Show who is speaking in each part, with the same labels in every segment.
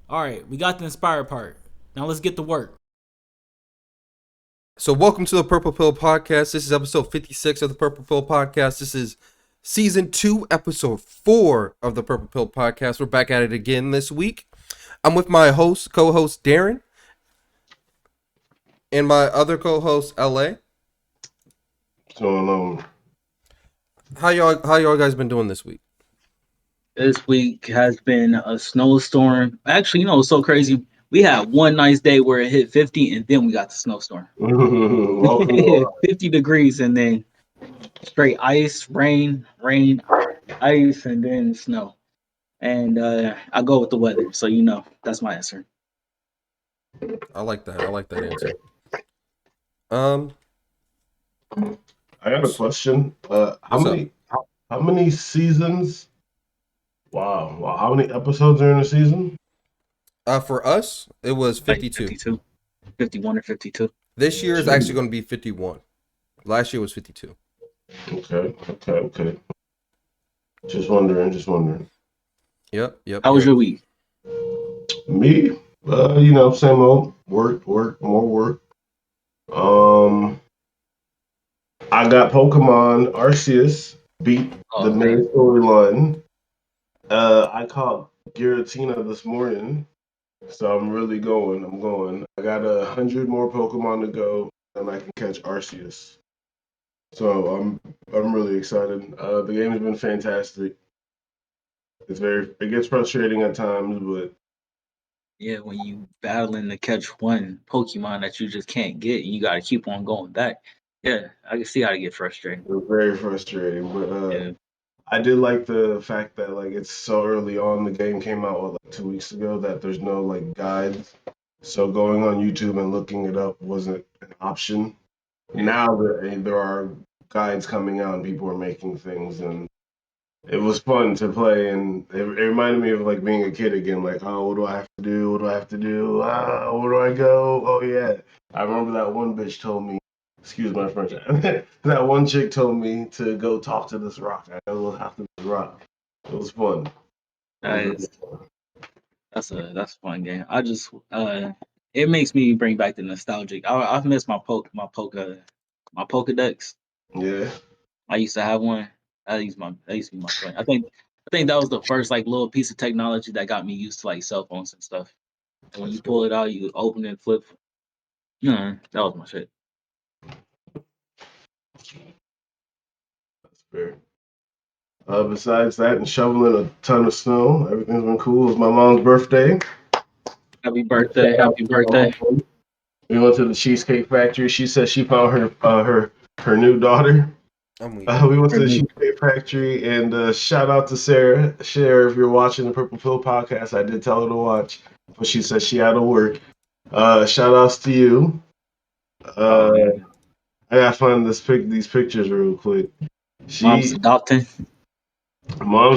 Speaker 1: All right, we got the inspired part. Now let's get to work.
Speaker 2: So, welcome to the Purple Pill Podcast. This is episode 56 of the Purple Pill Podcast. This is season 2, episode 4 of the Purple Pill Podcast. We're back at it again this week. I'm with my co-host Darren, and my other co-host LA.
Speaker 3: What's going on?
Speaker 2: How y'all guys been doing this week?
Speaker 4: This week has been a snowstorm. Actually, it's so crazy. We had one nice day where it hit 50, and then we got the snowstorm. It hit 50 degrees, and then straight ice, rain, ice, and then snow. And I go with the weather, so that's my answer.
Speaker 2: I like that answer.
Speaker 3: I got a question. How
Speaker 2: What's
Speaker 3: many how many seasons? Wow. How many episodes are in a season?
Speaker 2: For us, it was 52.
Speaker 4: 52, 51 or 52.
Speaker 2: This year is actually going to be 51. Last year was 52.
Speaker 3: Okay. Just wondering.
Speaker 2: Yep.
Speaker 4: How was your week?
Speaker 3: Me, same old. Work, more work. I got Pokemon Arceus beat the main storyline. I caught Giratina this morning, so I'm really going. I got 100 more Pokemon to go, and I can catch Arceus. So I'm really excited. The game has been fantastic. It gets frustrating at times, but
Speaker 4: Yeah, when you battling to catch one Pokemon that you just can't get, and you got to keep on going back. Yeah, I can see how to get frustrated.
Speaker 3: it's very frustrating. But
Speaker 4: Yeah.
Speaker 3: I did like the fact that like it's so early on. The game came out like 2 weeks ago that there's no like guides. So going on YouTube and looking it up wasn't an option. Now there are guides coming out and people are making things, and it was fun to play, and it reminded me of like being a kid again. Like, oh, what do I have to do? What do I have to do? Where do I go? Oh yeah, I remember that one bitch told me. Excuse my French. That one chick told me to go talk to this rock. I will have to this rock. It was fun.
Speaker 4: Nice. That's a fun game. I just it makes me bring back the nostalgic. I've missed my Pokedex.
Speaker 3: Yeah.
Speaker 4: I used to have one. That used to be my friend. I think that was the first like little piece of technology that got me used to like cell phones and stuff. And when you pull it out, you open it, flip. That was my shit.
Speaker 3: That's fair. Besides that and shoveling a ton of snow, everything's been cool. It was my mom's birthday.
Speaker 4: Happy birthday! Happy birthday!
Speaker 3: We went to the Cheesecake Factory. She said she found her new daughter.
Speaker 2: I'm weak.
Speaker 3: We went to the Cheesecake Factory, and shout out to Sarah. Sarah, if you're watching the Purple Pill podcast, I did tell her to watch, but she said she had to work. Shout outs to you. I gotta find these pictures real quick.
Speaker 4: Mom's adopting.
Speaker 3: Mom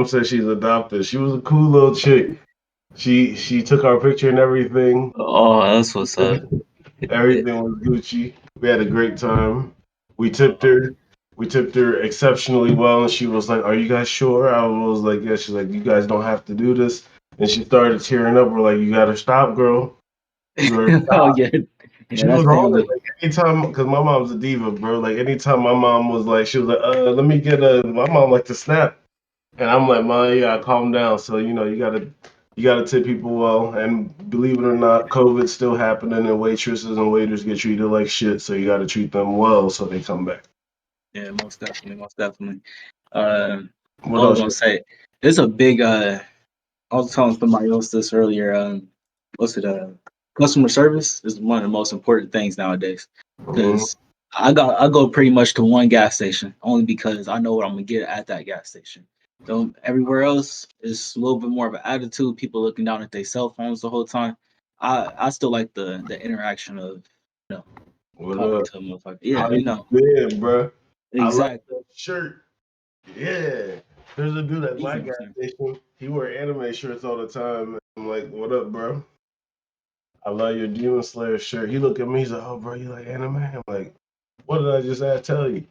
Speaker 3: said she's adopted. She was a cool little chick. She took our picture and everything.
Speaker 4: Oh, that's what's up.
Speaker 3: Everything was Gucci. We had a great time. We tipped her. We tipped her exceptionally well, and she was like, "Are you guys sure?" I was like, "Yeah." She's like, "You guys don't have to do this." And she started tearing up. We're like, "You gotta stop, girl. You gotta
Speaker 4: Oh
Speaker 3: stop."
Speaker 4: yeah,
Speaker 3: She
Speaker 4: that's
Speaker 3: was on it.
Speaker 4: family.
Speaker 3: Like anytime, because my mom's a diva, bro. Like anytime my mom was like, she was like, "Let me get a." My mom liked to snap, and I'm like, "Mom, you gotta calm down." So you gotta tip people well, and believe it or not, COVID's still happening, and waitresses and waiters get treated like shit. So you gotta treat them well so they come back.
Speaker 4: Yeah, most definitely. I
Speaker 3: What
Speaker 4: was
Speaker 3: else?
Speaker 4: gonna say it's a big. I was telling somebody else this earlier. What's it? Customer service is one of the most important things nowadays because I go pretty much to one gas station only because I know what I'm gonna get at that gas station. So everywhere else is a little bit more of an attitude. People looking down at their cell phones the whole time. I still like the interaction of you know
Speaker 3: What
Speaker 4: talking
Speaker 3: up?
Speaker 4: to a motherfucker. Yeah,
Speaker 3: How you been, bro? I like
Speaker 4: exactly.
Speaker 3: that shirt. Yeah. There's a dude at
Speaker 4: He's
Speaker 3: my
Speaker 4: in
Speaker 3: gas
Speaker 4: there.
Speaker 3: station. He wear anime shirts all the time. I'm like, what up, bro? I love your Demon Slayer shirt. He look at me, he's like, oh, bro, you like anime? I'm like, what did I just tell you?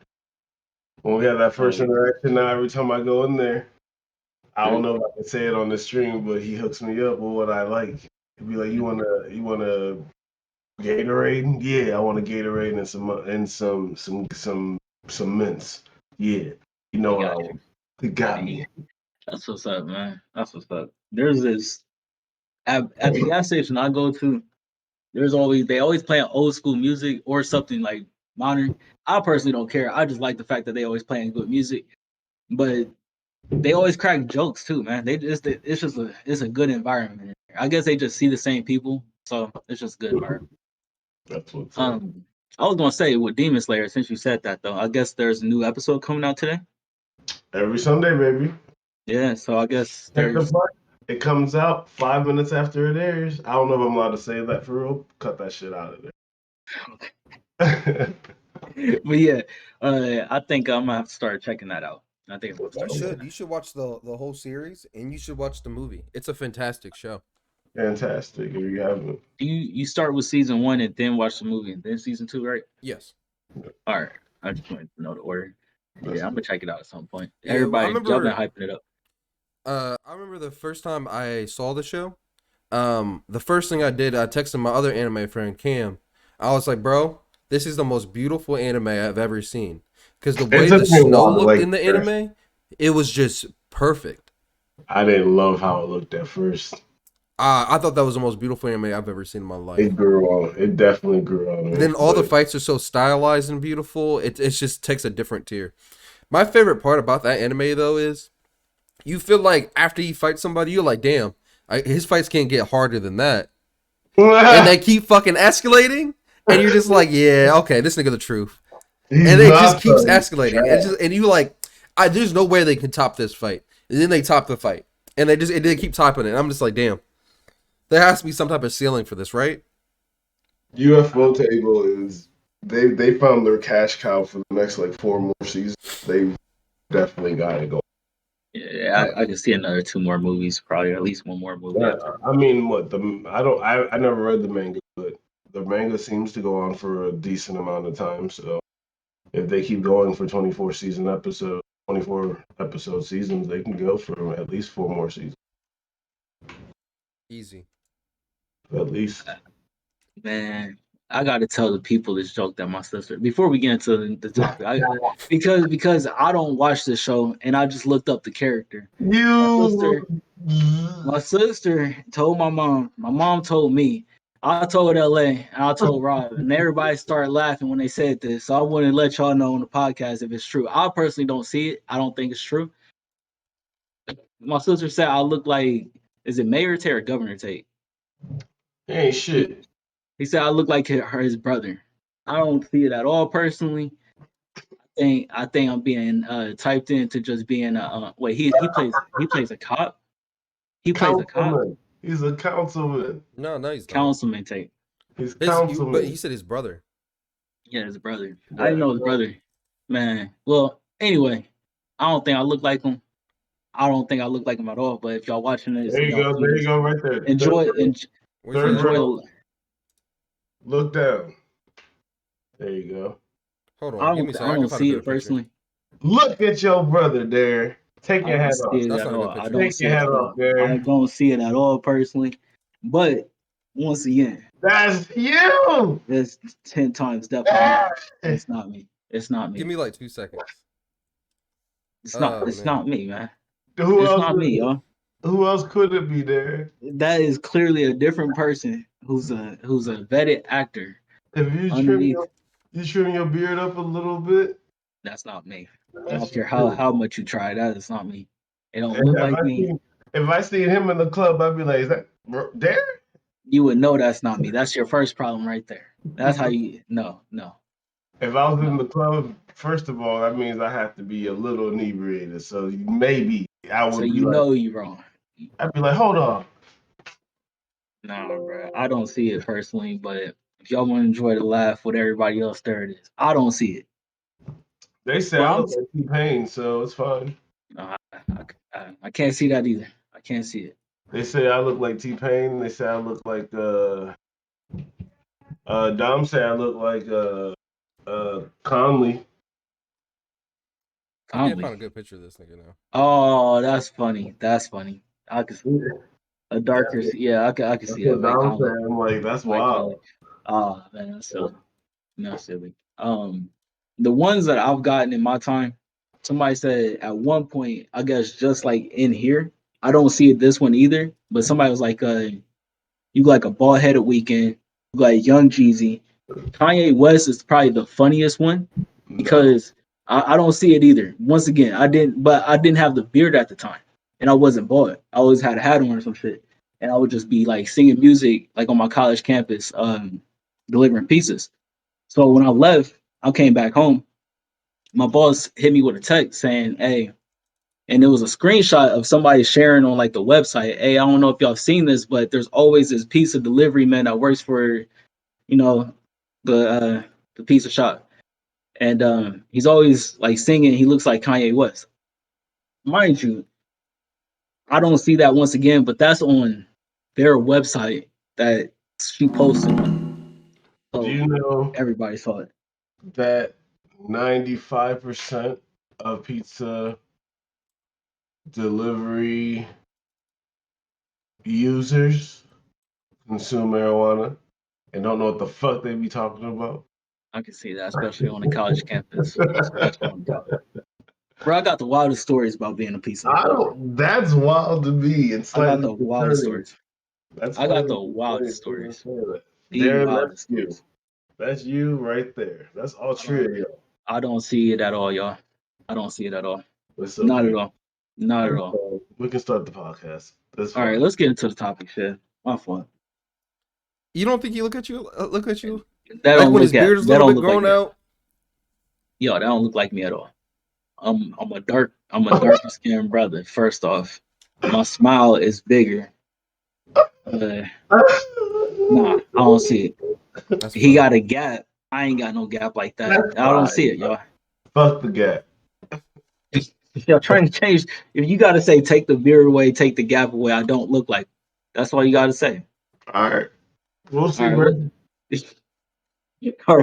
Speaker 3: When we had that first interaction, now every time I go in there, I don't know if I can say it on the stream, but he hooks me up with what I like. He'd be like, "You wanna Gatorade? Yeah, I want a Gatorade and some mints. Yeah, you know
Speaker 4: He
Speaker 3: what I
Speaker 4: got you.
Speaker 3: want. He got me."
Speaker 4: That's what's up, man. That's what's up. There's this at the gas station I go to. They always play old school music or something like modern. I personally don't care. I just like the fact that they always playing good music. But they always crack jokes too, man. It's a good environment. I guess they just see the same people, so it's just a good environment.
Speaker 3: That's what's up.
Speaker 4: I was gonna say with Demon Slayer, since you said that though, I guess there's a new episode coming out today.
Speaker 3: Every Sunday, baby.
Speaker 4: Yeah, so I guess
Speaker 3: Check the
Speaker 4: there's
Speaker 3: part. It comes out 5 minutes after it airs. I don't know if I'm allowed to say that for real. Cut that shit out of there.
Speaker 4: but yeah, I think I'm gonna have to start checking that out. I think I'm gonna start checking
Speaker 2: You should watch the whole series, and you should watch the movie. It's a fantastic show.
Speaker 3: Fantastic. If you haven't.
Speaker 4: You start with season 1 and then watch the movie and then season 2, right?
Speaker 2: Yes.
Speaker 4: All right. I just wanted to know the order. Yeah, I'm gonna check it out at some point.
Speaker 2: Yeah,
Speaker 4: Everybody, y'all been hyping it up.
Speaker 2: I remember the first time I saw the show. The first thing I did, I texted my other anime friend Cam. I was like, "Bro, this is the most beautiful anime I've ever seen." Because the way the snow looked in the anime, it was just perfect.
Speaker 3: I didn't love how it looked at first.
Speaker 2: I thought that was the most beautiful anime I've ever seen in my life.
Speaker 3: It grew on. It definitely grew on.
Speaker 2: Then all the fights are so stylized and beautiful. It just takes a different tier. My favorite part about that anime though is you feel like after you fight somebody, you're like, damn, his fights can't get harder than that. And they keep fucking escalating, and you're just like, yeah, okay, this nigga the truth. And it just keeps escalating. And you like, there's no way they can top this fight. And then they top the fight, and they keep topping it. I'm just like, damn, there has to be some type of ceiling for this, right?
Speaker 3: UFO Table is they found their cash cow for the next like 4 more seasons. They definitely got it going.
Speaker 4: Yeah, I can see another 2 more movies, probably at least 1 more movie.
Speaker 3: Yeah, I mean, I never read the manga, but the manga seems to go on for a decent amount of time. So if they keep going for 24 episode seasons, they can go for at least 4 more seasons.
Speaker 2: Easy.
Speaker 3: At least.
Speaker 4: Man, I gotta tell the people this joke that my sister. Before we get into the topic, because I don't watch the show and I just looked up the character. My sister told my mom. My mom told me. I told LA and I told Rob, and everybody started laughing when they said this. So I wanted to let y'all know on the podcast if it's true. I personally don't see it. I don't think it's true. My sister said I look like, is it Mayor Tate or Governor Tate?
Speaker 3: Ain't shit.
Speaker 4: He said I look like his brother. I don't see it at all personally. I think I'm being typed into just being a wait. He plays a cop. He plays a cop.
Speaker 3: He's a councilman.
Speaker 2: No, he's not.
Speaker 4: Councilman Tate.
Speaker 3: He's councilman.
Speaker 2: But he said his brother.
Speaker 4: Yeah, his brother. Yeah. I didn't know his brother. Man. Well, anyway, I don't think I look like him. I don't think I look like him at all. But if y'all watching this,
Speaker 3: there you go, right there.
Speaker 4: Enjoy.
Speaker 3: Look down. There you go.
Speaker 2: Hold on.
Speaker 4: I don't see it personally.
Speaker 3: Look at your brother there. Take your hat off.
Speaker 4: I don't see it at all personally. But once again,
Speaker 3: that's you.
Speaker 4: It's 10 times definitely. It's not me. It's not me.
Speaker 2: Give me like 2 seconds.
Speaker 4: It's not me, man.
Speaker 3: It's not me, y'all. Who else could it be there?
Speaker 4: That is clearly a different person who's a vetted actor.
Speaker 3: If you trim your beard up a little bit,
Speaker 4: that's not me. I don't care how much you try. That is not me. It don't look like me.
Speaker 3: If I see him in the club, I'd be like, "Is that Derek?"
Speaker 4: You would know that's not me. That's your first problem right there. That's how you no.
Speaker 3: If I was in the club, first of all, that means I have to be a little inebriated. So maybe I would.
Speaker 4: So you know you're wrong.
Speaker 3: I'd be like, "Hold on."
Speaker 4: Nah, bro. I don't see it personally, but if y'all want to enjoy the laugh with everybody else, there it is. I don't see it.
Speaker 3: They say I look like T-Pain, so it's fine.
Speaker 4: No, I can't see that either. I can't see it.
Speaker 3: They say I look like T-Pain. They say I look like Dom say I look like Conley.
Speaker 2: I can't
Speaker 4: Conley.
Speaker 2: find a good picture of this nigga now.
Speaker 4: Oh, that's funny. That's funny. I could see a darker. Yeah, I could
Speaker 3: That's
Speaker 4: see that.
Speaker 3: what
Speaker 4: Mike
Speaker 3: I'm
Speaker 4: Conley.
Speaker 3: saying. Like, that's
Speaker 4: Mike Conley.
Speaker 3: wild.
Speaker 4: Oh man, that's silly. Not silly. The ones that I've gotten in my time, somebody said at one point, I guess just like in here, I don't see it this one either. But somebody was like, you like a bald headed Weekend, you like Young Jeezy. Kanye West is probably the funniest one
Speaker 3: No.
Speaker 4: because I don't see it either. Once again, I didn't have the beard at the time, and I wasn't bald. I always had a hat on or some shit, and I would just be like singing music like on my college campus, delivering pizzas. So when I left, I came back home. My boss hit me with a text saying, "Hey," and it was a screenshot of somebody sharing on like the website. Hey, I don't know if y'all seen this, but there's always this pizza delivery man that works for the the pizza shop, and he's always like singing. He looks like Kanye West, mind you. I don't see that once again, but that's on their website that she posted on,
Speaker 3: Do
Speaker 4: so
Speaker 3: you know
Speaker 4: everybody saw it.
Speaker 3: that 95% of pizza delivery users consume marijuana and don't know what the fuck they be talking about?
Speaker 4: I can see that, especially on a college campus. Especially on college. Bro, I got the wildest stories about being a pizza head,
Speaker 3: I
Speaker 4: bro.
Speaker 3: don't. That's wild to me. It's
Speaker 4: I got
Speaker 3: slightly
Speaker 4: the wildest
Speaker 3: concerning.
Speaker 4: stories.
Speaker 3: That's
Speaker 4: I got
Speaker 3: slightly
Speaker 4: the
Speaker 3: concerning
Speaker 4: wildest
Speaker 3: to
Speaker 4: stories.
Speaker 3: say that.
Speaker 4: The
Speaker 3: Darren,
Speaker 4: wildest
Speaker 3: that's you.
Speaker 4: stories.
Speaker 3: That's you right there. That's all
Speaker 4: I don't,
Speaker 3: true.
Speaker 4: I don't see it at all, y'all. I don't see it at all.
Speaker 3: It's
Speaker 4: Not at
Speaker 3: okay.
Speaker 4: all. Not at all.
Speaker 3: We can start the podcast. That's
Speaker 4: All right,
Speaker 3: fine.
Speaker 4: let's get into the topic, shit. My fault.
Speaker 2: You don't think he look at you? Look at you
Speaker 4: That
Speaker 2: like
Speaker 4: don't
Speaker 2: when his
Speaker 4: look at.
Speaker 2: beard is a
Speaker 4: That
Speaker 2: little
Speaker 4: don't
Speaker 2: bit
Speaker 4: look like
Speaker 2: grown
Speaker 4: me.
Speaker 2: out.
Speaker 4: Yo, that don't look like me at all. I'm a darker skinned brother. First off, my smile is bigger. Nah, I don't see it.
Speaker 2: That's
Speaker 4: He
Speaker 2: funny.
Speaker 4: got a gap. I ain't got no gap like that.
Speaker 3: That's
Speaker 4: I don't see
Speaker 3: fine.
Speaker 4: it, y'all.
Speaker 3: Fuck the gap.
Speaker 4: If y'all trying to change, if you gotta say take the beard away, take the gap away, I don't look like. That's all you gotta say.
Speaker 3: All right. We'll
Speaker 4: All
Speaker 3: see,
Speaker 4: right,
Speaker 3: bro.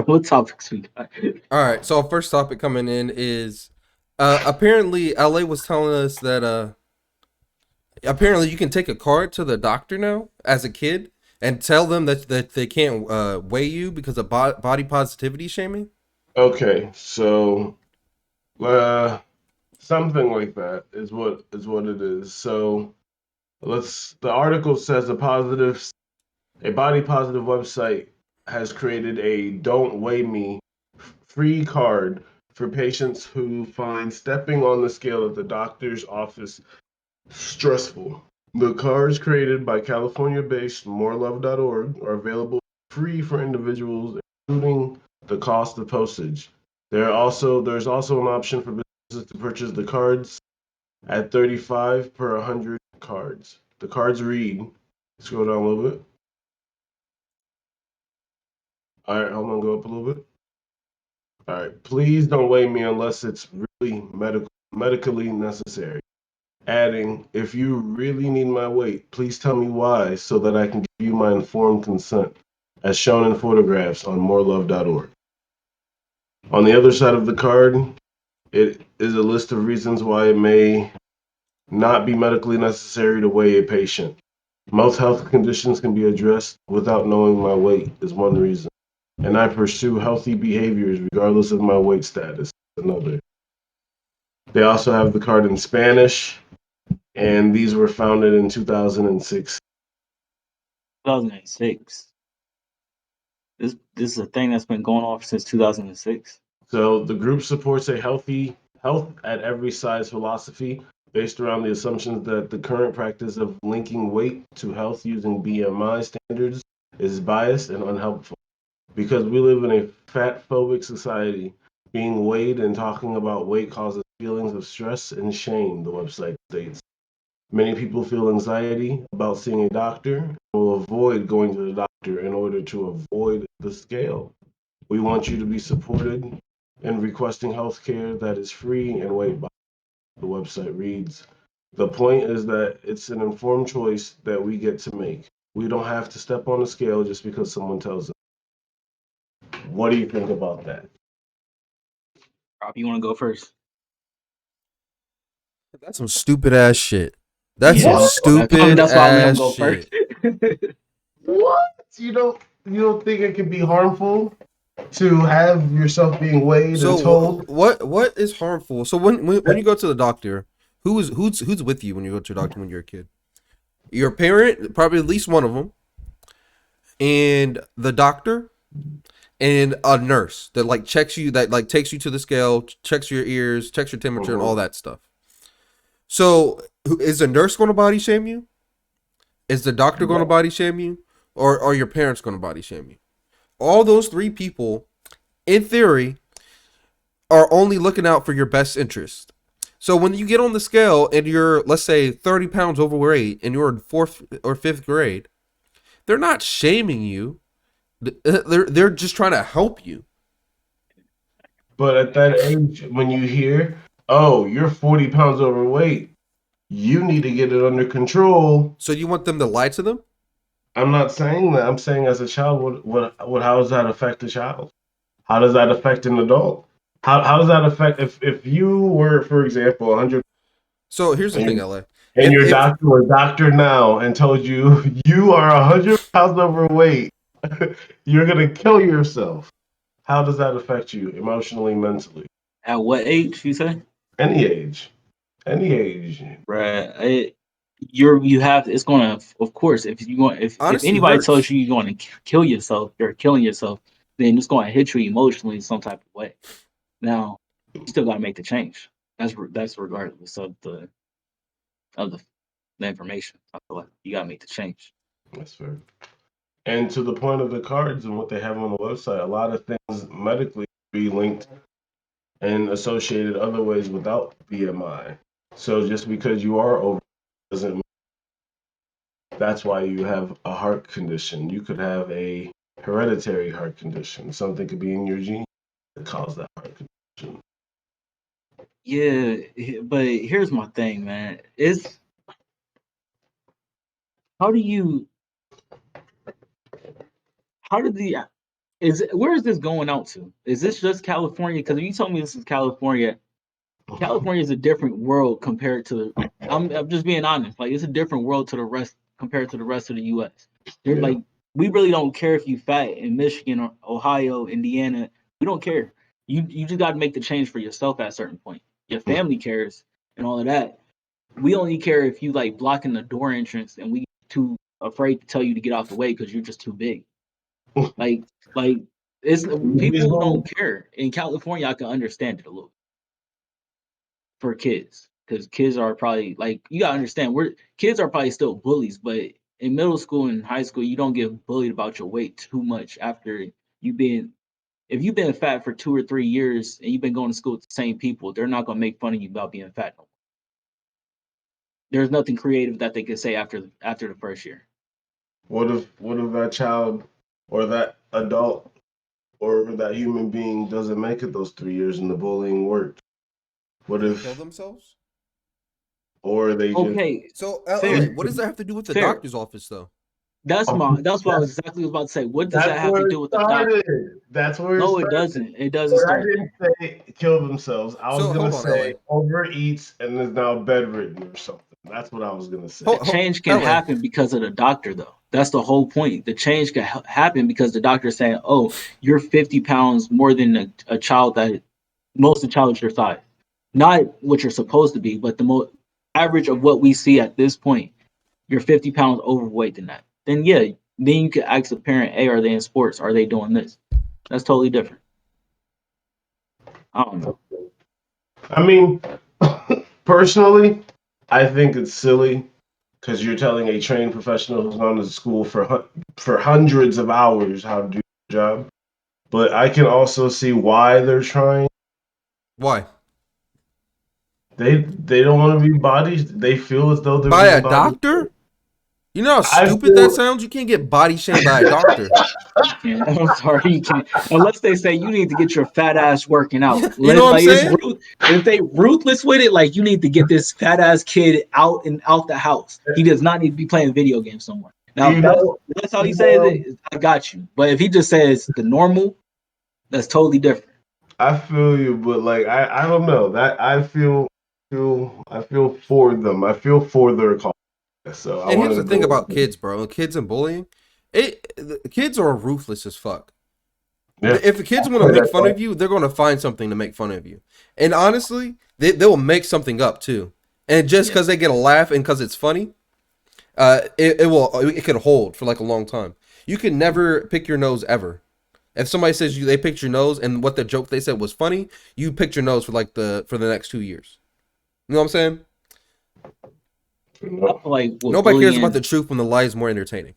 Speaker 4: what topics we got?
Speaker 2: All right, so our first topic coming in is apparently LA was telling us that apparently you can take a card to the doctor now as a kid and tell them that they can't weigh you because of body positivity shaming.
Speaker 3: Okay, so something like that is what it is. So the article says a body positive website has created a Don't Weigh Me free card for patients who find stepping on the scale at the doctor's office stressful. The cards created by California-based morelove.org are available free for individuals, including the cost of postage. There's also an option for businesses to purchase the cards at 35 per 100 cards. The cards read, scroll down a little bit. All right, hold on, go up a little bit. All right, please don't weigh me unless it's really medically necessary. Adding, if you really need my weight, please tell me why so that I can give you my informed consent, as shown in photographs on morelove.org. On the other side of the card, it is a list of reasons why it may not be medically necessary to weigh a patient. Most health conditions can be addressed without knowing my weight, is one reason. And I pursue healthy behaviors regardless of my weight status, another. They also have the card in Spanish, and these were founded in 2006.
Speaker 4: 2006. This is a thing that's been going on since 2006.
Speaker 3: So the group supports a healthy health at every size philosophy based around the assumptions that the current practice of linking weight to health using BMI standards is biased and unhelpful. Because we live in a fat phobic society, being weighed and talking about weight causes feelings of stress and shame, the website states. Many people feel anxiety about seeing a doctor and will avoid going to the doctor in order to avoid the scale. We want you to be supported in requesting health care that is free and weight by. The website reads, the point is that it's an informed choice that we get to make. We don't have to step on the scale just because someone tells us. What do you think about that?
Speaker 4: Rob, you want to go first?
Speaker 2: That's some stupid ass shit. That's
Speaker 4: Yeah,
Speaker 2: some stupid
Speaker 4: that's why we don't
Speaker 2: ass
Speaker 4: go
Speaker 2: shit.
Speaker 4: first.
Speaker 3: What? You don't think it could be harmful to have yourself being weighed and
Speaker 2: So
Speaker 3: told?
Speaker 2: what is harmful? So when you go to the doctor, who's with you when you go to the doctor when you're a kid? Your parent, probably at least one of them, and the doctor, and a nurse that like checks you, that like takes you to the scale, checks your ears, checks your temperature, and all that stuff. So is the nurse going to body shame you? Is the doctor going to body shame you? Or are your parents going to body shame you? All those three people, in theory, are only looking out for your best interest. So when you get on the scale and you're, let's say, 30 pounds overweight and you're in 4th or 5th grade, they're not shaming you. They're just trying to help you.
Speaker 3: But at that age, when you hear, "Oh, you're 40 pounds overweight," you need to get it under control.
Speaker 2: So you want them to lie to them?
Speaker 3: I'm not saying that. I'm saying as a child, how does that affect a child? How does that affect an adult? How does that affect if you were, for example, 100
Speaker 2: So here's the thing,
Speaker 3: and,
Speaker 2: LA.
Speaker 3: and your
Speaker 2: If
Speaker 3: doctor was doctor now and told you you are 100 pounds overweight, you're gonna kill yourself. How does that affect you emotionally, mentally?
Speaker 4: At what age you say?
Speaker 3: Any age, any age.
Speaker 4: Right. You have it's gonna, of course, if
Speaker 2: honesty
Speaker 4: anybody tells
Speaker 2: hurts.
Speaker 4: you you're going to kill yourself, you're killing yourself, then it's going to hit you emotionally in some type of way. Now you still got to make the change. That's regardless of the information. I feel like you got to make the change.
Speaker 3: That's fair. And to the point of the cards and what they have on the website, a lot of things medically be linked and associated other ways without BMI. So just because you are over doesn't mean that's why you have a heart condition. You could have a hereditary heart condition. Something could be in your gene that cause that heart condition.
Speaker 4: Yeah, but here's my thing, man. Is how do you how did the is where is this going out to? Is this just California? Because if you told me this is California, California is a different world compared to. I'm just being honest. Like it's a different world to the rest compared to the rest of the U.S. They're
Speaker 3: Yeah.
Speaker 4: like we really don't care if you fat in Michigan or Ohio, Indiana. We don't care. You just got to make the change for yourself at a certain point. Your family cares and all of that. We only care if you like blocking the door entrance and we too afraid to tell you to get out the way because you're just too big. Like like it's people don't care. In California, I can understand it a little for kids because kids are probably like you gotta understand we're kids are probably still bullies, but in middle school and high school you don't get bullied about your weight too much after you been if you've been fat for 2 or 3 years and you've been going to school with the same people, they're not gonna make fun of you about being fat. There's nothing creative that they can say after the first year.
Speaker 3: What if that child or that adult or that human being doesn't make it those 3 years and the bullying worked? What
Speaker 2: They kill
Speaker 3: if
Speaker 2: themselves?
Speaker 3: or they just
Speaker 4: Okay,
Speaker 2: So
Speaker 4: fair,
Speaker 2: LA, what does that have to do with the
Speaker 4: fair.
Speaker 2: doctor's office though?
Speaker 4: That's what I was exactly about to say. What does that
Speaker 3: That's
Speaker 4: have to
Speaker 3: where it
Speaker 4: do with the doctor?
Speaker 3: started. That's where it
Speaker 4: No, it
Speaker 3: started.
Speaker 4: doesn't. It doesn't
Speaker 3: But I
Speaker 4: start
Speaker 3: didn't
Speaker 4: there.
Speaker 3: say kill themselves. I was
Speaker 2: So
Speaker 3: gonna
Speaker 2: hold on, LA.
Speaker 3: say overeats and is now bedridden or something. That's what I was gonna say.
Speaker 4: The change can
Speaker 2: LA.
Speaker 4: happen because of the doctor, though. That's the whole point. The change can happen because the doctor is saying, "Oh, you're 50 pounds more than a child that most of the child your size, not what you're supposed to be, but the most average of what we see at this point. You're 50 pounds overweight than that. Then yeah, then you could ask the parent, "Hey, are they in sports? Are they doing this?" That's totally different. I don't know.
Speaker 3: I mean, personally, I think it's silly because you're telling a trained professional who's gone to school for hundreds of hours how to do the job. But I can also see why they're trying.
Speaker 2: Why?
Speaker 3: They don't want to be bodies. They feel as though they're
Speaker 2: By
Speaker 3: being
Speaker 2: a
Speaker 3: bodies.
Speaker 2: doctor? You know how
Speaker 3: I
Speaker 2: stupid that
Speaker 3: feel
Speaker 2: sounds? You can't get body shamed by a doctor.
Speaker 4: You can't. I'm sorry, you can't. Unless they say you need to get your fat ass working out.
Speaker 2: You know what I'm
Speaker 4: Like it's
Speaker 2: saying?
Speaker 4: if they ruthless with it, like you need to get this fat ass kid out and out the house. He does not need to be playing video games somewhere. Now,
Speaker 3: you
Speaker 4: if
Speaker 3: know
Speaker 4: that's how he
Speaker 3: you
Speaker 4: says
Speaker 3: know,
Speaker 4: it, I got you. But if he just says the normal, that's totally different.
Speaker 3: I feel you, but like I don't know that I feel feel for them. I feel for their cause. So I
Speaker 2: And
Speaker 3: want
Speaker 2: here's
Speaker 3: to
Speaker 2: the thing
Speaker 3: go.
Speaker 2: about kids, bro. Kids and bullying. Kids are ruthless as fuck.
Speaker 3: Yeah.
Speaker 2: If the kids want to make fun of you, they're going to find something to make fun of you. And honestly, they'll make something up too. And just because they get a laugh and because it's funny, it could hold for like a long time. You can never pick your nose ever. If somebody says they picked your nose and what the joke they said was funny, you picked your nose for the next 2 years. You know what I'm saying?
Speaker 4: I feel like with
Speaker 2: Nobody cares
Speaker 4: bullying,
Speaker 2: about the truth when the lie is more entertaining.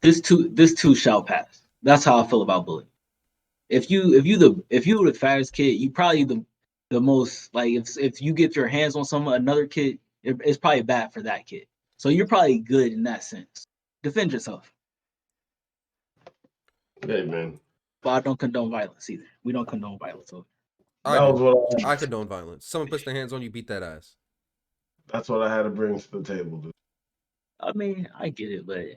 Speaker 4: this too shall pass. That's how I feel about bullying. If you were the fattest kid, you probably the most like if you get your hands on another kid, it's probably bad for that kid. So you're probably good in that sense. Defend yourself.
Speaker 3: Hey man,
Speaker 4: But I don't condone violence either. We don't condone violence. So
Speaker 2: I
Speaker 3: that was
Speaker 2: do.
Speaker 3: what
Speaker 2: I condone violence. Someone puts their hands on you, beat that ass.
Speaker 3: that's what I had to bring to the table, dude.
Speaker 4: I mean, I get it, but I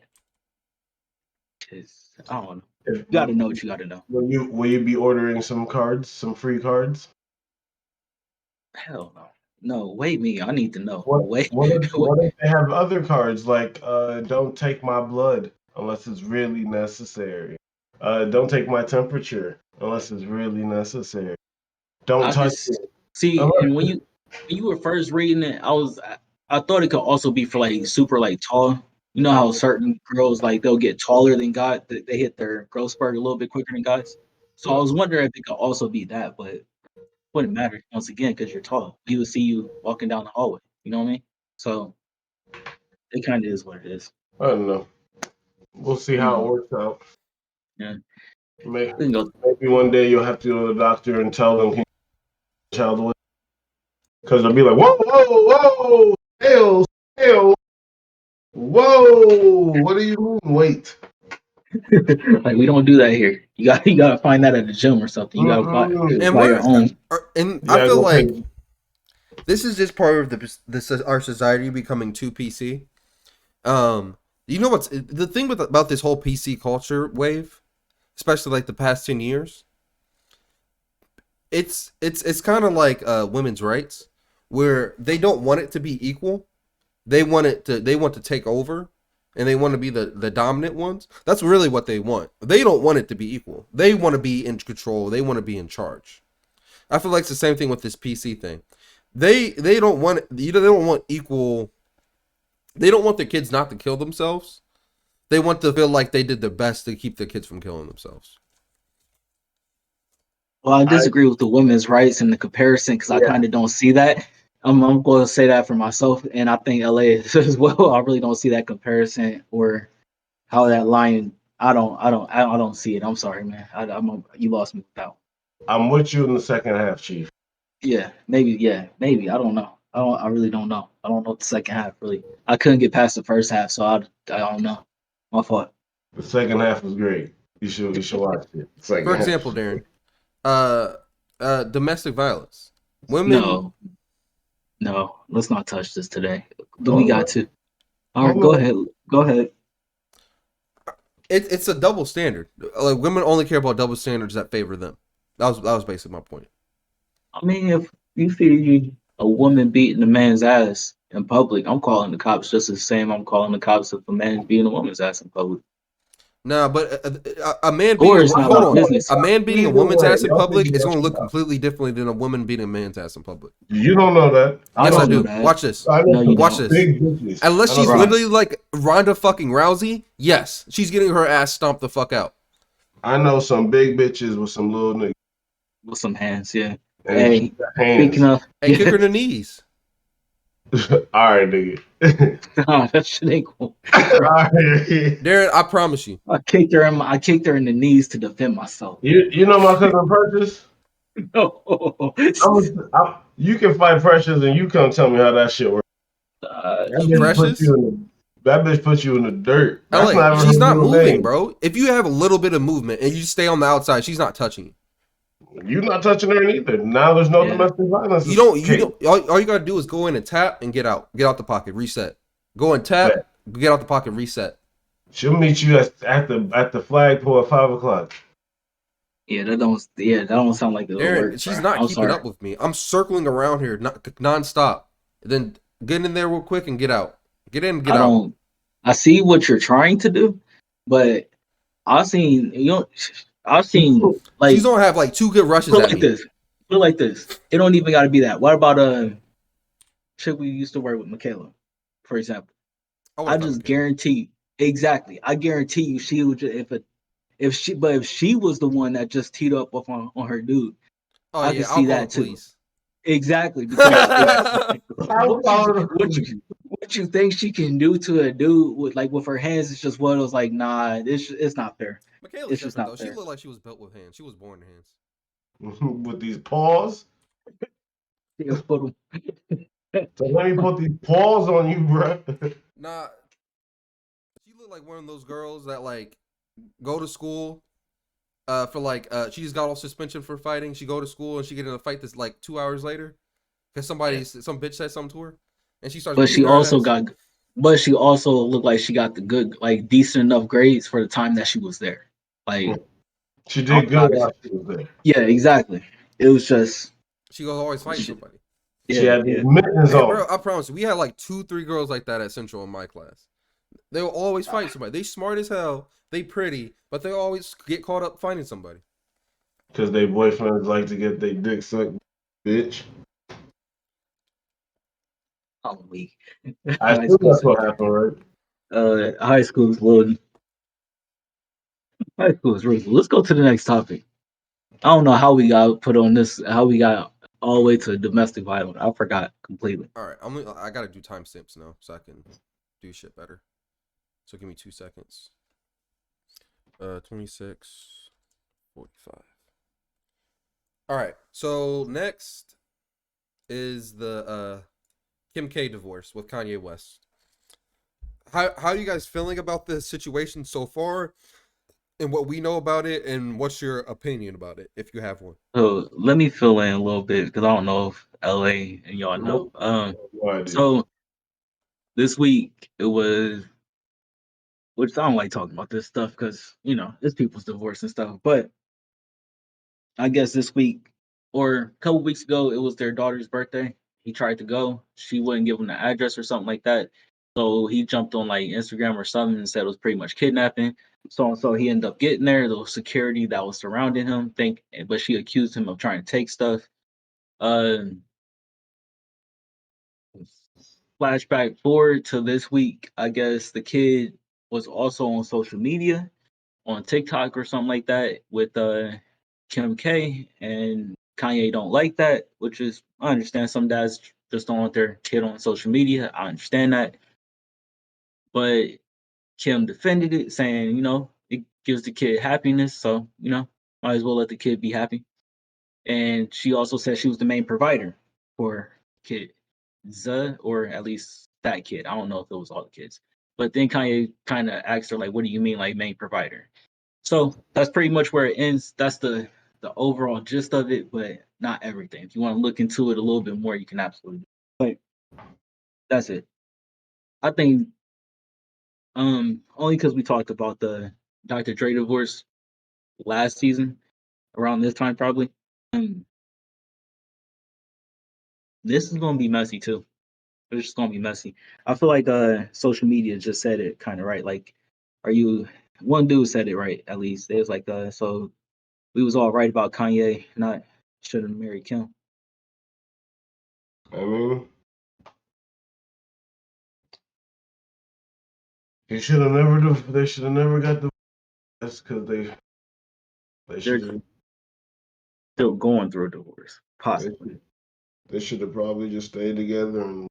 Speaker 4: don't know.
Speaker 3: If,
Speaker 4: You gotta know what you gotta know.
Speaker 3: will you be ordering some free cards?
Speaker 4: Hell no. No, wait me. I need to know.
Speaker 3: What
Speaker 4: Wait.
Speaker 3: what if they have other cards like don't take my blood unless it's really necessary. Don't take my temperature unless it's really necessary. Don't
Speaker 4: I
Speaker 3: touch
Speaker 4: just
Speaker 3: it.
Speaker 4: see,
Speaker 3: Unless
Speaker 4: and when you were first reading it, I thought it could also be for like super like tall. You know how certain girls like they'll get taller than guys, they hit their growth spurt a little bit quicker than guys. So I was wondering if it could also be that, but it wouldn't matter once again because you're tall. He would see you walking down the hallway. You know what I mean? So it kind of is what it is.
Speaker 3: I don't know. We'll see how it works out.
Speaker 4: Yeah,
Speaker 3: Maybe,
Speaker 4: we can go.
Speaker 3: maybe one day you'll have to go to the doctor and tell them, "Can you take the child away?" Because they'll be like, "Whoa, whoa, whoa, hell, whoa, what do you mean? Wait."
Speaker 4: Like we don't do that here. You gotta find that at the gym or something. You gotta
Speaker 3: Mm-mm.
Speaker 2: And
Speaker 4: buy your own.
Speaker 2: and
Speaker 3: You
Speaker 2: I
Speaker 3: gotta
Speaker 2: feel
Speaker 3: go
Speaker 2: like
Speaker 3: pay.
Speaker 2: this is just part of our society becoming too PC. You know what's the thing about this whole PC culture wave, especially like the past 10 years? It's kind of like women's rights, where they don't want it to be equal. They want to take over, and they want to be the dominant ones. That's really what they want. They don't want it to be equal. They want to be in control. They want to be in charge. I feel like it's the same thing with this PC thing. They don't want they don't want equal. They don't want their kids not to kill themselves. They want to feel like they did their best to keep their kids from killing themselves.
Speaker 4: Well, I disagree with the women's rights and the comparison because I
Speaker 3: Yeah.
Speaker 4: kind of don't see that. I'm going to say that for myself, and I think LA is as well. I really don't see that comparison or how that line. I don't see it. I'm sorry, man. You lost me with that one.
Speaker 3: I'm with you in the second half, Chief.
Speaker 4: Yeah, maybe. I don't know. I really don't know. I don't know the second half really. I couldn't get past the first half, so I don't know. My fault.
Speaker 3: The second half was great. You should watch it. Second
Speaker 2: For
Speaker 3: half.
Speaker 2: example, Darren, domestic violence. Women.
Speaker 4: No, let's not touch this today.
Speaker 3: Oh,
Speaker 4: We got to. All right,
Speaker 3: oh,
Speaker 4: go ahead. Go ahead.
Speaker 2: It's a double standard. Like women only care about double standards that favor them. That was basically my point.
Speaker 4: I mean, if you see a woman beating a man's ass in public, I'm calling the cops just the same. I'm calling the cops if a man's beating a woman's ass in public.
Speaker 2: Nah, but a man
Speaker 4: Or
Speaker 2: beating
Speaker 4: it's not
Speaker 2: hold
Speaker 4: my
Speaker 2: on.
Speaker 4: business.
Speaker 2: A man beating a
Speaker 3: Either
Speaker 2: woman's
Speaker 3: way,
Speaker 2: ass in
Speaker 3: y'all
Speaker 2: public
Speaker 3: figure
Speaker 2: is
Speaker 3: that
Speaker 2: going to look
Speaker 3: shit out.
Speaker 2: completely differently than a woman beating a man's ass in public.
Speaker 3: You don't know that.
Speaker 2: Yes, I
Speaker 4: don't know
Speaker 2: do.
Speaker 4: that.
Speaker 2: Watch this.
Speaker 3: I know
Speaker 4: No, you
Speaker 3: some
Speaker 2: Watch
Speaker 4: don't.
Speaker 2: this.
Speaker 3: big bitches.
Speaker 2: Unless
Speaker 3: I know
Speaker 2: she's
Speaker 3: some-
Speaker 2: literally like Ronda fucking Rousey, yes, she's getting her ass stomped the fuck out.
Speaker 3: I know some big bitches with some little niggas.
Speaker 4: With some hands, yeah.
Speaker 3: And
Speaker 4: Hey,
Speaker 3: keep their hands.
Speaker 4: speaking of,
Speaker 2: And kick her in the knees.
Speaker 3: All right, nigga.
Speaker 4: that shit ain't cool.
Speaker 3: All right.
Speaker 2: Darren, I promise you.
Speaker 4: I kicked her in the knees to defend myself.
Speaker 3: You know my cousin Precious?
Speaker 4: No.
Speaker 3: You can fight Precious and you come tell me how that shit works. That bitch
Speaker 2: Precious?
Speaker 3: puts you in the dirt. That's
Speaker 2: LA, she's
Speaker 3: her
Speaker 2: not
Speaker 3: real
Speaker 2: moving,
Speaker 3: name.
Speaker 2: bro. If you have a little bit of movement and you stay on the outside, she's not touching you.
Speaker 3: You're not touching her either. Now there's no
Speaker 4: Yeah.
Speaker 3: domestic violence.
Speaker 2: You don't. All you gotta do is go in and tap and get out the pocket, reset. Go and tap, get out the pocket, reset.
Speaker 3: She'll meet you at the flagpole at 5:00.
Speaker 4: Yeah, that don't sound like it'll
Speaker 2: Darren,
Speaker 4: work,
Speaker 2: she's
Speaker 4: bro.
Speaker 2: not
Speaker 4: I'm
Speaker 2: keeping
Speaker 4: sorry.
Speaker 2: up with me. I'm circling around here nonstop. Then get in there real quick and get out. Get in, and get
Speaker 4: I
Speaker 2: out.
Speaker 4: don't. I see what you're trying to do, but I've seen I've seen like
Speaker 2: She's gonna have like 2 good rushes
Speaker 4: put it
Speaker 2: at
Speaker 4: like
Speaker 2: me.
Speaker 4: this. Put it like this. It don't even got to be that. What about chick we used to work with, Michaela, for example?
Speaker 2: I
Speaker 4: I
Speaker 2: want to
Speaker 4: just
Speaker 2: Michaela.
Speaker 4: guarantee exactly. I guarantee you, she would just, if she was the one that just teed up off on her dude,
Speaker 2: Oh
Speaker 4: I could
Speaker 2: yeah, I'll
Speaker 4: see
Speaker 2: call the
Speaker 4: that too.
Speaker 2: police.
Speaker 4: Exactly, because
Speaker 3: How about
Speaker 4: what you think she can do to a dude with her hands is just one of those like, nah, it's not fair.
Speaker 2: Michaela's
Speaker 4: It's just
Speaker 2: different though.
Speaker 4: not
Speaker 2: She
Speaker 4: fair.
Speaker 2: looked like she was built with hands. She was born in hands.
Speaker 3: with these paws?
Speaker 4: Yeah, put 'em-
Speaker 3: So let me put these paws on you, bro.
Speaker 2: Nah, she looked like one of those girls that like go to school for like she just got off suspension for fighting. She go to school and she get in a fight that's like 2 hours later because some bitch said something to her, and she starts
Speaker 4: but
Speaker 2: beating
Speaker 4: she
Speaker 2: her
Speaker 4: also
Speaker 2: ass.
Speaker 4: got, but she also looked like she got the good, like decent enough grades for the time that she was there. Like,
Speaker 3: She
Speaker 4: I'm
Speaker 3: did good
Speaker 4: honest.
Speaker 3: while she was there.
Speaker 4: Yeah, exactly. It was just,
Speaker 2: She was always fighting somebody.
Speaker 3: She
Speaker 4: yeah,
Speaker 3: had these
Speaker 4: yeah.
Speaker 3: mittens
Speaker 2: Hey,
Speaker 3: on.
Speaker 2: bro, I promise you, we had like 2, 3 girls like that at Central in my class. They will always fight somebody. They smart as hell. They pretty, but they always get caught up fighting somebody.
Speaker 3: Because their boyfriends like to get their dick sucked, bitch.
Speaker 4: I'm weak.
Speaker 3: I
Speaker 4: High
Speaker 3: assume
Speaker 4: school,
Speaker 3: that's what happened, right?
Speaker 4: high school is little. High school is really. Let's go to the next topic. I don't know how we got put on this. How we got all the way to domestic violence. I forgot completely.
Speaker 2: All right, I gotta do timestamps now so I can do shit better. So give me 2 seconds. 26:45. All right. So next is the Kim K divorce with Kanye West. How are you guys feeling about this situation so far, and what we know about it, and what's your opinion about it if you have one?
Speaker 4: So let me fill in a little bit because I don't know if LA and y'all know.
Speaker 3: No idea.
Speaker 4: So this week it was, which I don't like talking about this stuff because it's people's divorce and stuff. But I guess this week or a couple weeks ago, it was their daughter's birthday. He tried to go. She wouldn't give him the address or something like that. So he jumped on like Instagram or something and said it was pretty much kidnapping. So he ended up getting there. The security that was surrounding him, but she accused him of trying to take stuff. Um, Flashback forward to this week. I guess the kid was also on social media, on TikTok or something like that, with Kim K, and Kanye don't like that, which is, I understand some dads just don't want their kid on social media. I understand that. But Kim defended it, saying, it gives the kid happiness, so, might as well let the kid be happy. And she also said she was the main provider for kid or at least that kid. I don't know if it was all the kids. But then Kanye kind of asked her, like, what do you mean, like, main provider? So that's pretty much where it ends. That's the overall gist of it, but not everything. If you want to look into it a little bit more, you can absolutely. But that's it. I think only because we talked about the Dr. Dre divorce last season around this time probably. Um, this is gonna be messy too. It's just gonna be messy. I feel like social media just said it kind of right. Like, are you? One dude said it right at least. It was like so we was all right about Kanye not should have married Kim.
Speaker 3: I mean, he should have never. They should have never got the. That's because they
Speaker 4: They're
Speaker 3: should have.
Speaker 4: still going through a divorce,
Speaker 3: They,
Speaker 4: possibly.
Speaker 3: they should have probably just stayed together and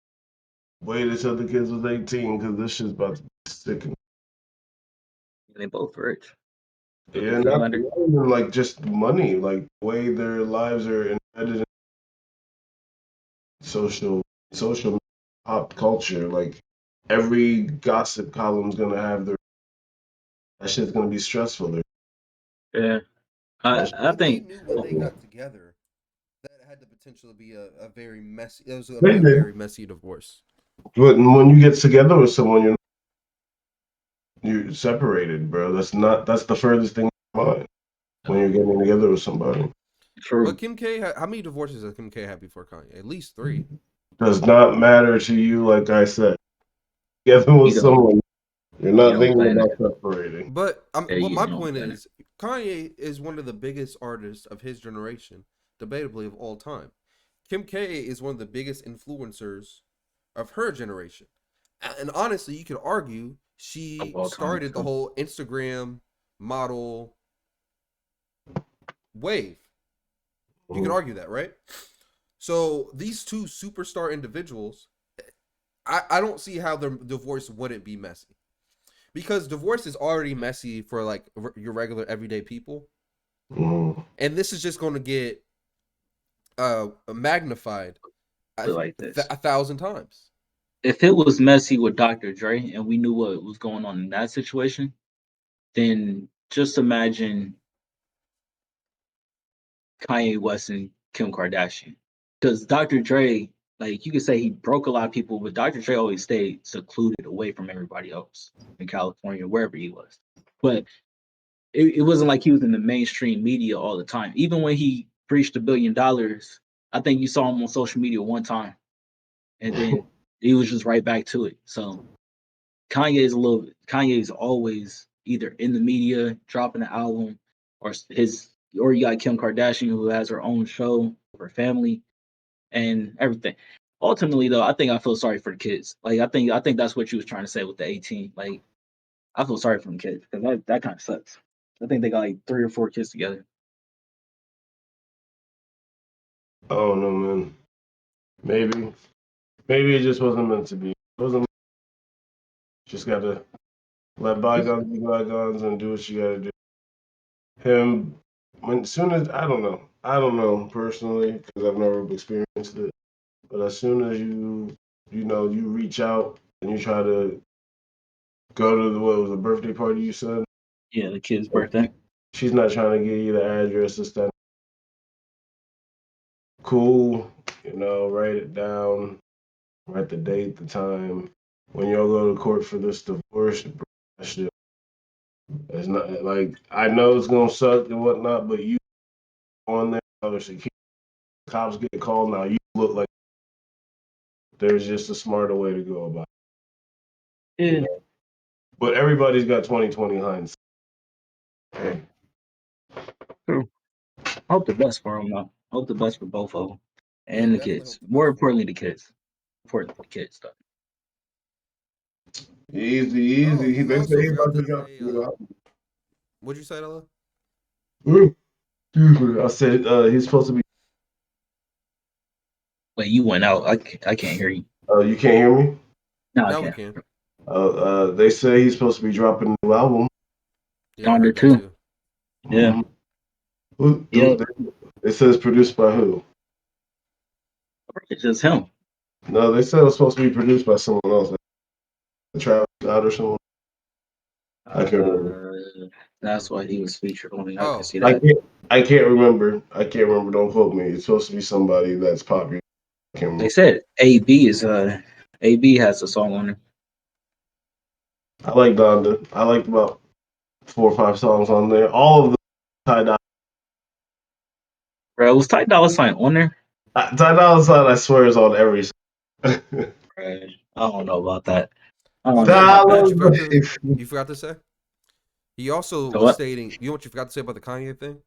Speaker 3: waited till the kids was 18 because this shit's about to be sick.
Speaker 4: They both rich. Look at
Speaker 3: Yeah, not
Speaker 4: Zoolander.
Speaker 3: even like just money, like the way their lives are embedded in social social pop culture. Like every gossip column's gonna have their that shit's gonna be stressful.
Speaker 4: Yeah,
Speaker 3: That
Speaker 4: I
Speaker 2: But they
Speaker 4: think.
Speaker 2: knew when
Speaker 4: Oh,
Speaker 2: they got together that had the potential to be a very messy. It was going to be
Speaker 3: they
Speaker 2: a
Speaker 3: did.
Speaker 2: very messy divorce.
Speaker 3: But when you get together with someone, you're separated, bro. That's the furthest thing in your mind when you're getting together with somebody.
Speaker 4: True.
Speaker 2: But Kim K, how many divorces has Kim K had before Kanye? At least 3.
Speaker 3: Does not matter to you, like I said. Together with
Speaker 4: You don't.
Speaker 3: someone, you're not
Speaker 4: don't
Speaker 3: thinking
Speaker 4: plan
Speaker 3: about separating.
Speaker 2: But
Speaker 4: Yeah,
Speaker 2: what
Speaker 4: you
Speaker 2: my
Speaker 4: don't
Speaker 2: point
Speaker 4: plan
Speaker 2: is, Kanye is one of the biggest artists of his generation, debatably of all time. Kim K is one of the biggest influencers of her generation. And honestly, you could argue she
Speaker 4: Of all time,
Speaker 2: started the
Speaker 4: too.
Speaker 2: whole Instagram model wave. You could argue that, right? So these two superstar individuals, I don't see how their divorce wouldn't be messy. Because divorce is already messy for like your regular everyday people.
Speaker 3: Mhm.
Speaker 2: And this is just going to get magnified
Speaker 4: Put it like this.
Speaker 2: 1,000 times.
Speaker 4: If it was messy with Dr. Dre and we knew what was going on in that situation, then just imagine Kanye West and Kim Kardashian. Because Dr. Dre, like you could say he broke a lot of people, but Dr. Dre always stayed secluded away from everybody else in California, wherever he was. But it wasn't like he was in the mainstream media all the time. Even when he reached $1 billion, I think you saw him on social media one time. And then he was just right back to it. So Kanye's always either in the media, dropping an album, or you got Kim Kardashian who has her own show, her family, and everything. Ultimately, though, I think I feel sorry for the kids. Like I think that's what you was trying to say with the 18. Like I feel sorry for them kids because that kind of sucks. I think they got like 3 or 4 kids together.
Speaker 3: I don't know, man. Maybe it just wasn't meant to be. It wasn't. Just gotta let bygones be bygones and do what you gotta do. Him, soon as I don't know personally because I've never experienced it. But as soon as you reach out and you try to go to what was a birthday party you said,
Speaker 4: Yeah, the kid's birthday.
Speaker 3: she's not trying to give you the address and stuff. Cool, write it down, write the date, the time. When y'all go to court for this divorce, that shit. It's not like I know it's gonna suck and whatnot, but you on there, other security cops get called now. You look like there's just a smarter way to go about it.
Speaker 4: Yeah.
Speaker 3: But everybody's got 20/20 hindsight. Hey.
Speaker 4: True. I hope the best for them, though. I hope the best for both of them and the
Speaker 2: definitely
Speaker 4: kids.
Speaker 2: hope the
Speaker 4: More
Speaker 2: best for
Speaker 4: importantly, the kids. Importantly, the kids, though.
Speaker 3: Easy,
Speaker 2: Oh,
Speaker 3: easy.
Speaker 2: you
Speaker 3: They say
Speaker 2: also
Speaker 3: he's
Speaker 2: forgot
Speaker 3: about
Speaker 2: to
Speaker 3: to drop.
Speaker 2: say, what'd you say, Ella?
Speaker 3: Excuse me. I said he's supposed to be.
Speaker 4: Wait, you went out. I can't hear you.
Speaker 3: You can't hear me.
Speaker 4: No, I
Speaker 2: Now we
Speaker 4: can't.
Speaker 2: can.
Speaker 3: They say he's supposed to be dropping a new album.
Speaker 2: Yeah, I
Speaker 4: Donda
Speaker 2: heard that
Speaker 4: too.
Speaker 2: too.
Speaker 4: Yeah.
Speaker 3: Who? It says produced by who?
Speaker 4: It's just him.
Speaker 3: No, they said it was supposed to be produced by someone else. Travis Scott or someone. I can't remember.
Speaker 4: That's why he was featured on it. I can
Speaker 2: Oh,
Speaker 4: see that.
Speaker 3: I can't remember. Don't quote me. It's supposed to be somebody that's popular. I can't
Speaker 4: They
Speaker 3: remember.
Speaker 4: said AB has a song on it.
Speaker 3: I like Donda. I liked about 4 or 5 songs on there. All of them Ty
Speaker 4: Bro, was Ty Dolla $ign on there?
Speaker 3: Dolla $ign, I swear, is on every song.
Speaker 4: Bro, I don't know about that. I
Speaker 2: oh
Speaker 4: don't
Speaker 2: no,
Speaker 4: know
Speaker 2: you
Speaker 4: about
Speaker 2: know
Speaker 4: that.
Speaker 2: what you forgot
Speaker 3: Dollars.
Speaker 2: you forgot to say? He also
Speaker 4: So
Speaker 2: was
Speaker 4: what?
Speaker 2: stating, you know what you forgot to say about the Kanye thing?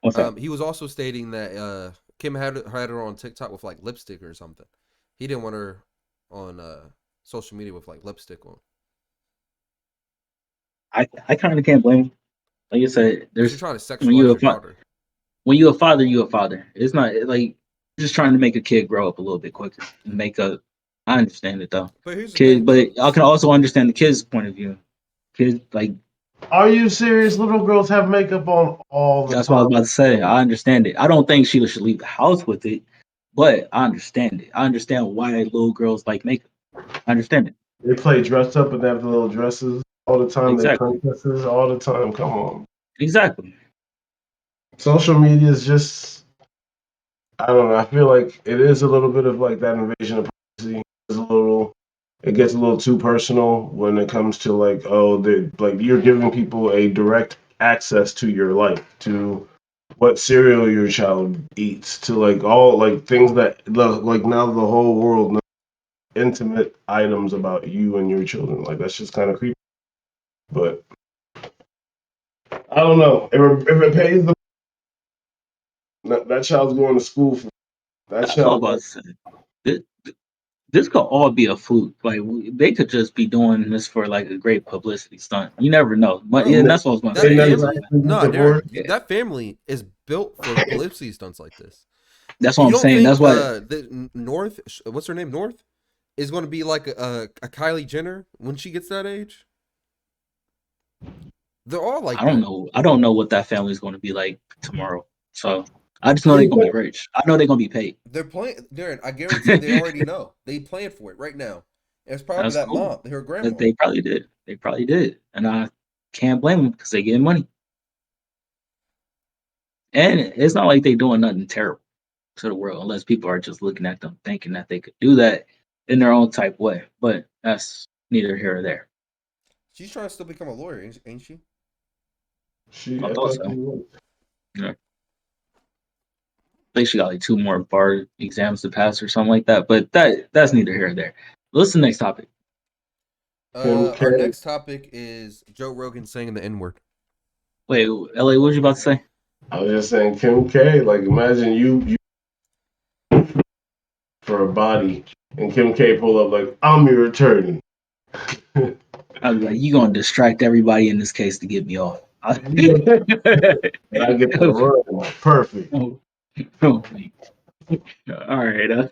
Speaker 4: What's that?
Speaker 2: He was also stating that Kim had her on TikTok with like lipstick or something. He didn't want her on social media with like lipstick on.
Speaker 4: I kind of can't blame him. Like I said,
Speaker 2: She's
Speaker 4: there's
Speaker 2: trying to
Speaker 4: when you're
Speaker 2: sexualize her daughter.
Speaker 4: when you're a father, you're a father. It's not like just trying to make a kid grow up a little bit quicker and make up. I understand it though.
Speaker 2: But here's the
Speaker 4: Kid,
Speaker 2: thing, though.
Speaker 4: but I can also understand the kid's point of view. Kids like
Speaker 3: Are you serious? Little girls have makeup on all the
Speaker 4: that's what I was
Speaker 3: time.
Speaker 4: about to say. I understand it. I don't think Sheila should leave the house with it, but I understand it. I understand why little girls like makeup. I understand it.
Speaker 3: They play dressed up and they have the little dresses all the time. They
Speaker 4: Exactly.
Speaker 3: princesses all the time. Come on.
Speaker 4: Exactly.
Speaker 3: Social media is just, I don't know. I feel like it is a little bit of like that invasion of privacy. It gets a little too personal when it comes to like, oh, like you're giving people a direct access to your life, to what cereal your child eats, to like all like things that like now the whole world knows intimate items about you and your children. Like that's just kind of creepy. But I don't know if it pays the that child's going to school for that
Speaker 4: That's all
Speaker 3: child.
Speaker 4: about to say. This, this could all be a fluke. Like they could just be doing this for like a great publicity stunt. You never know. But
Speaker 2: No,
Speaker 4: yeah, that's what I was going to
Speaker 2: that
Speaker 4: say.
Speaker 3: never-
Speaker 2: family, no,
Speaker 3: divorce.
Speaker 2: that family is built for publicity stunts like this.
Speaker 4: That's what
Speaker 2: You
Speaker 4: I'm
Speaker 2: don't
Speaker 4: saying.
Speaker 2: think
Speaker 4: That's why.
Speaker 2: the North, what's her name, North, is going to be like a Kylie Jenner when she gets that age? They're all like
Speaker 4: I don't
Speaker 2: that.
Speaker 4: know. I don't know what that family is going to be like tomorrow. So I just know they're going to be rich. I know they're going to be paid.
Speaker 2: They're playing, Darren. I guarantee they already know. They planned for it right now. And it's probably
Speaker 4: That's
Speaker 2: that
Speaker 4: cool.
Speaker 2: mom, her grandma.
Speaker 4: But they probably did. They probably did. And I can't blame them because they getting money. And it's not like they doing nothing terrible to the world unless people are just looking at them thinking that they could do that in their own type way. But that's neither here or there.
Speaker 2: She's trying to still become a lawyer, ain't she?
Speaker 4: I thought so. Yeah. I think she got like 2 more bar exams to pass or something like that. But that's neither here or there. What's the next topic?
Speaker 2: Our next topic is Joe Rogan saying the N-word.
Speaker 4: Wait, LA, what was you about to say?
Speaker 3: I was just saying, Kim K. Like, imagine you for a body, and Kim K. pull up like, "I'm your attorney."
Speaker 4: I was like, you gonna distract everybody in this case to get me off.
Speaker 3: I get the run. Perfect.
Speaker 4: All right,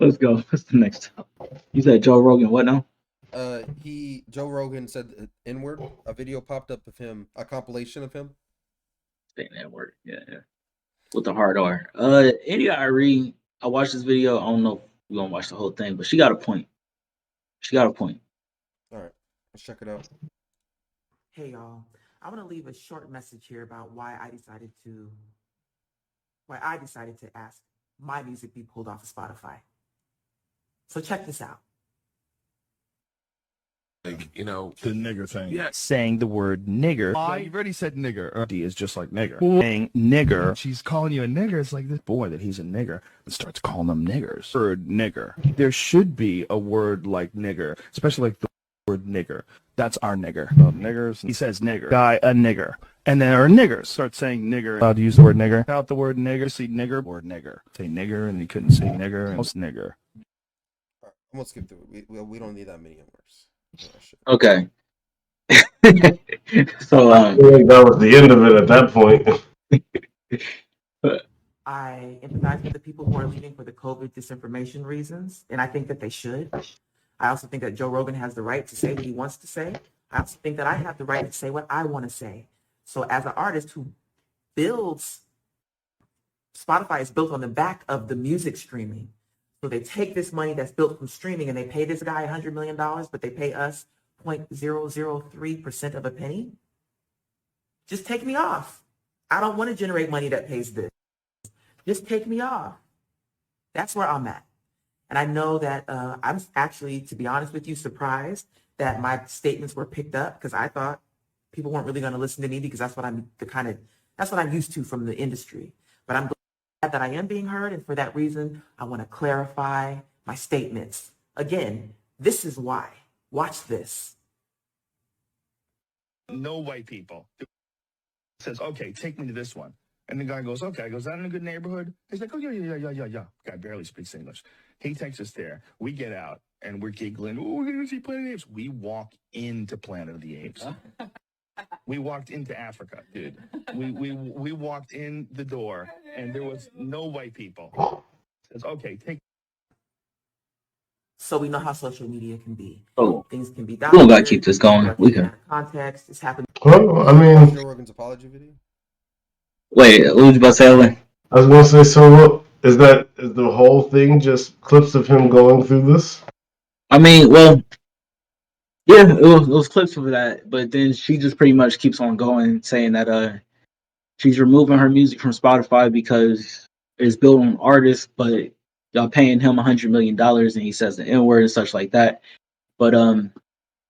Speaker 4: let's go. What's the next topic? You said Joe Rogan. What now?
Speaker 2: Joe Rogan said the N-word. A video popped up of him, a compilation of him.
Speaker 4: Saying that word, yeah. With the hard R. India Irie, I watched this video. I don't know if we're gonna watch the whole thing, but she got a point.
Speaker 2: All right, let's check it out.
Speaker 5: Hey y'all, I want to leave a short message here about why I decided to ask my music be pulled off of Spotify. So check this out.
Speaker 6: Like, you know,
Speaker 7: The nigger thing.
Speaker 8: Yeah, saying the word nigger.
Speaker 7: Yeah, you've already said nigger.
Speaker 8: D is just like nigger. Saying nigger. She's calling you a nigger. It's like this boy that he's a nigger and starts calling them niggers. Word nigger. There should be a word like nigger, especially like the word nigger. That's our nigger. Niggers. He says nigger. Guy, a nigger. And then our niggers start saying nigger. Allowed to use the word nigger. Out the word nigger. See nigger or nigger. Say nigger and he couldn't say nigger. And most nigger.
Speaker 2: All right, I'm gonna skip through it. We don't need that many words.
Speaker 4: Okay. So
Speaker 3: I feel like that was the end of it at that point.
Speaker 5: I empathize with the people who are leaving for the COVID disinformation reasons, and I think that they should. I also think that Joe Rogan has the right to say what he wants to say. I also think that I have the right to say what I want to say. So as an artist who builds, Spotify is built on the back of the music streaming. So they take this money that's built from streaming and they pay this guy $100 million, but they pay us 0.003% of a penny. Just take me off. I don't want to generate money that pays this. Just take me off. That's where I'm at. And I know that I'm actually, to be honest with you, surprised that my statements were picked up because I thought people weren't really going to listen to me because that's what I'm used to from the industry. But I'm glad that I am being heard, and for that reason, I want to clarify my statements. Again, this is why. Watch this.
Speaker 7: No white people. Says, okay, take me to this one. And the guy goes, okay. Goes, that in a good neighborhood? He's like, oh, yeah. Guy barely speaks English. He takes us there. We get out, and we're giggling. Oh, we're going to see Planet of the Apes. We walk into Planet of the Apes. We walked into Africa, dude. We walked in the door, and there was no white people. Says, okay, take.
Speaker 5: So we know how social media can be.
Speaker 4: Oh,
Speaker 5: Things can be
Speaker 4: we don't gotta
Speaker 5: documented,
Speaker 4: keep this going.
Speaker 5: things
Speaker 4: We
Speaker 5: can
Speaker 4: can.
Speaker 5: out of context. This happened.
Speaker 3: Well, I mean,
Speaker 2: Joe Rogan's apology video.
Speaker 4: Wait, what was you about to say, Ellen?
Speaker 3: I was gonna say, so what is that? Is the whole thing just clips of him going through this?
Speaker 4: I mean, well, yeah, it was clips of that, but then she just pretty much keeps on going, saying that she's removing her music from Spotify because it's built on artists, but y'all paying him $100 million, and he says the N word and such like that. But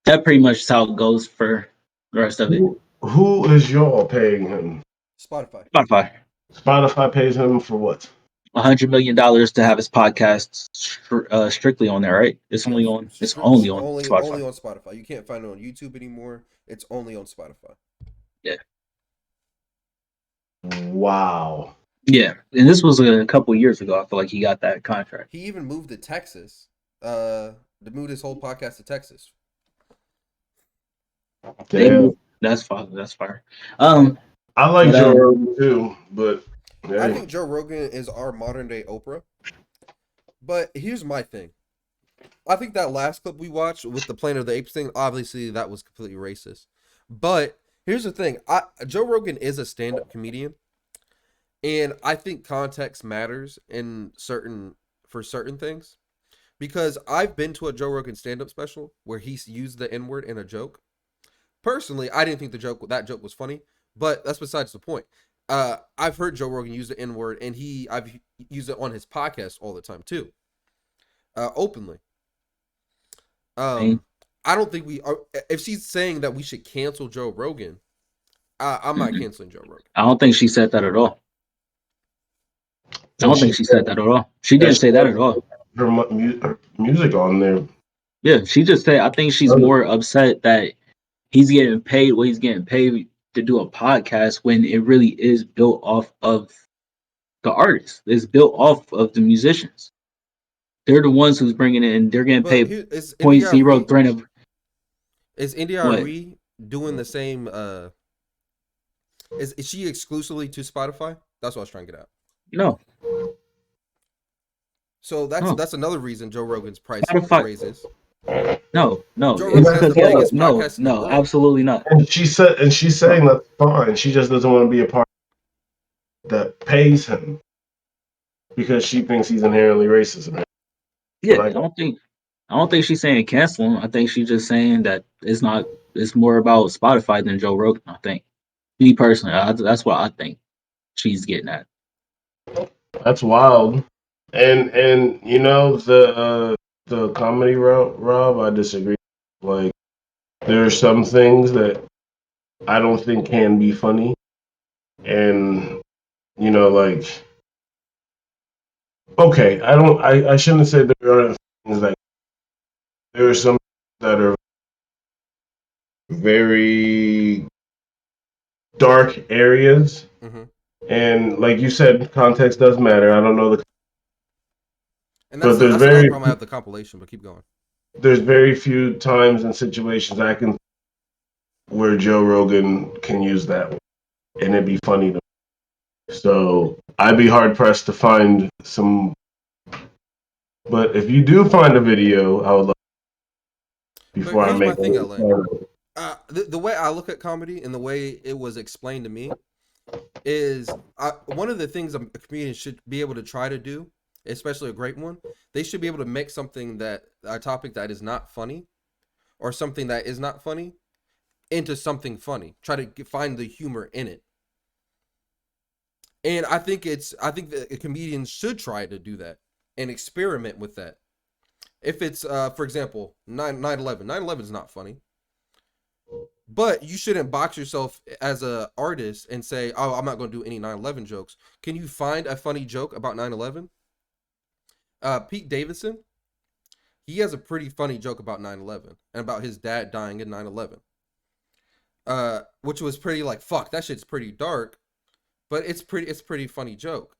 Speaker 4: that pretty much is how it goes for the rest of it.
Speaker 3: Who is y'all paying him?
Speaker 2: Spotify.
Speaker 4: Spotify.
Speaker 3: Spotify pays him for what?
Speaker 4: $100 million to have his podcast strictly on there, right? It's only on. It's only on Spotify.
Speaker 2: Only on Spotify. You can't find it on YouTube anymore. It's only on Spotify.
Speaker 4: Yeah.
Speaker 3: Wow.
Speaker 4: Yeah, and this was a couple years ago. I feel like he got that contract.
Speaker 2: He even moved to Texas. To move his whole podcast to Texas.
Speaker 3: Damn.
Speaker 4: That's fire. That's fire.
Speaker 3: I like
Speaker 4: But,
Speaker 3: Joe Rogan too, but
Speaker 2: I think Joe Rogan is our modern day Oprah. But here's my thing. I think that last clip we watched with the Planet of the Apes thing, obviously that was completely racist. But here's the thing. Joe Rogan is a stand-up comedian. And I think context matters for certain things. Because I've been to a Joe Rogan stand-up special where he's used the N-word in a joke. Personally, I didn't think that joke was funny, but that's besides the point. I've heard Joe Rogan use the N-word, and I've used it on his podcast all the time too, openly. I don't think we are. If she's saying that we should cancel Joe Rogan, I'm not canceling Joe Rogan.
Speaker 4: I don't think she said that at all. I don't think she said that at all. She didn't say that at all.
Speaker 3: Her music on there.
Speaker 4: Yeah, she just said. I think she's more upset that he's getting paid what he's getting paid to do a podcast when it really is built off of the artists. It's built off of the musicians. They're the ones who's bringing it in. They're getting paid .03 of.
Speaker 2: Is India.Arie doing the same? Is she exclusively to Spotify? That's what I was trying to get at.
Speaker 4: No.
Speaker 2: So that's another reason Joe Rogan's price raises.
Speaker 4: No.
Speaker 2: No,
Speaker 4: absolutely not.
Speaker 3: And she's saying that's fine. She just doesn't want to be a part that pays him because she thinks he's inherently racist.
Speaker 4: Yeah, I don't think she's saying cancel him. I think she's just saying that it's more about Spotify than Joe Rogan, I think. Me personally, that's what I think she's getting at.
Speaker 3: That's wild. And you know the comedy Rob, I disagree. Like there are some things that I don't think can be funny. And you know, like okay, I shouldn't say there aren't things like there are some that are very dark areas.
Speaker 2: Mm-hmm.
Speaker 3: And like you said, context does matter. I don't know
Speaker 2: and that's another problem I have the compilation, but keep going.
Speaker 3: There's very few times and situations I can where Joe Rogan can use that and it'd be funny to me. So I'd be hard pressed to find some. But if you do find a video, I would love before I make
Speaker 2: it. The way I look at comedy and the way it was explained to me is one of the things a comedian should be able to try to do, especially a great one, they should be able to make something a topic that is not funny or something that is not funny into something funny. Try to find the humor in it. And I think that comedians should try to do that and experiment with that. If it's, for example, 9/11. 9/11 is not funny. But you shouldn't box yourself as an artist and say, oh, I'm not going to do any 9/11 jokes. Can you find a funny joke about 9/11? Pete Davidson, he has a pretty funny joke about 9/11 and about his dad dying in 9/11. Which was pretty like, fuck, that shit's pretty dark. But it's pretty funny joke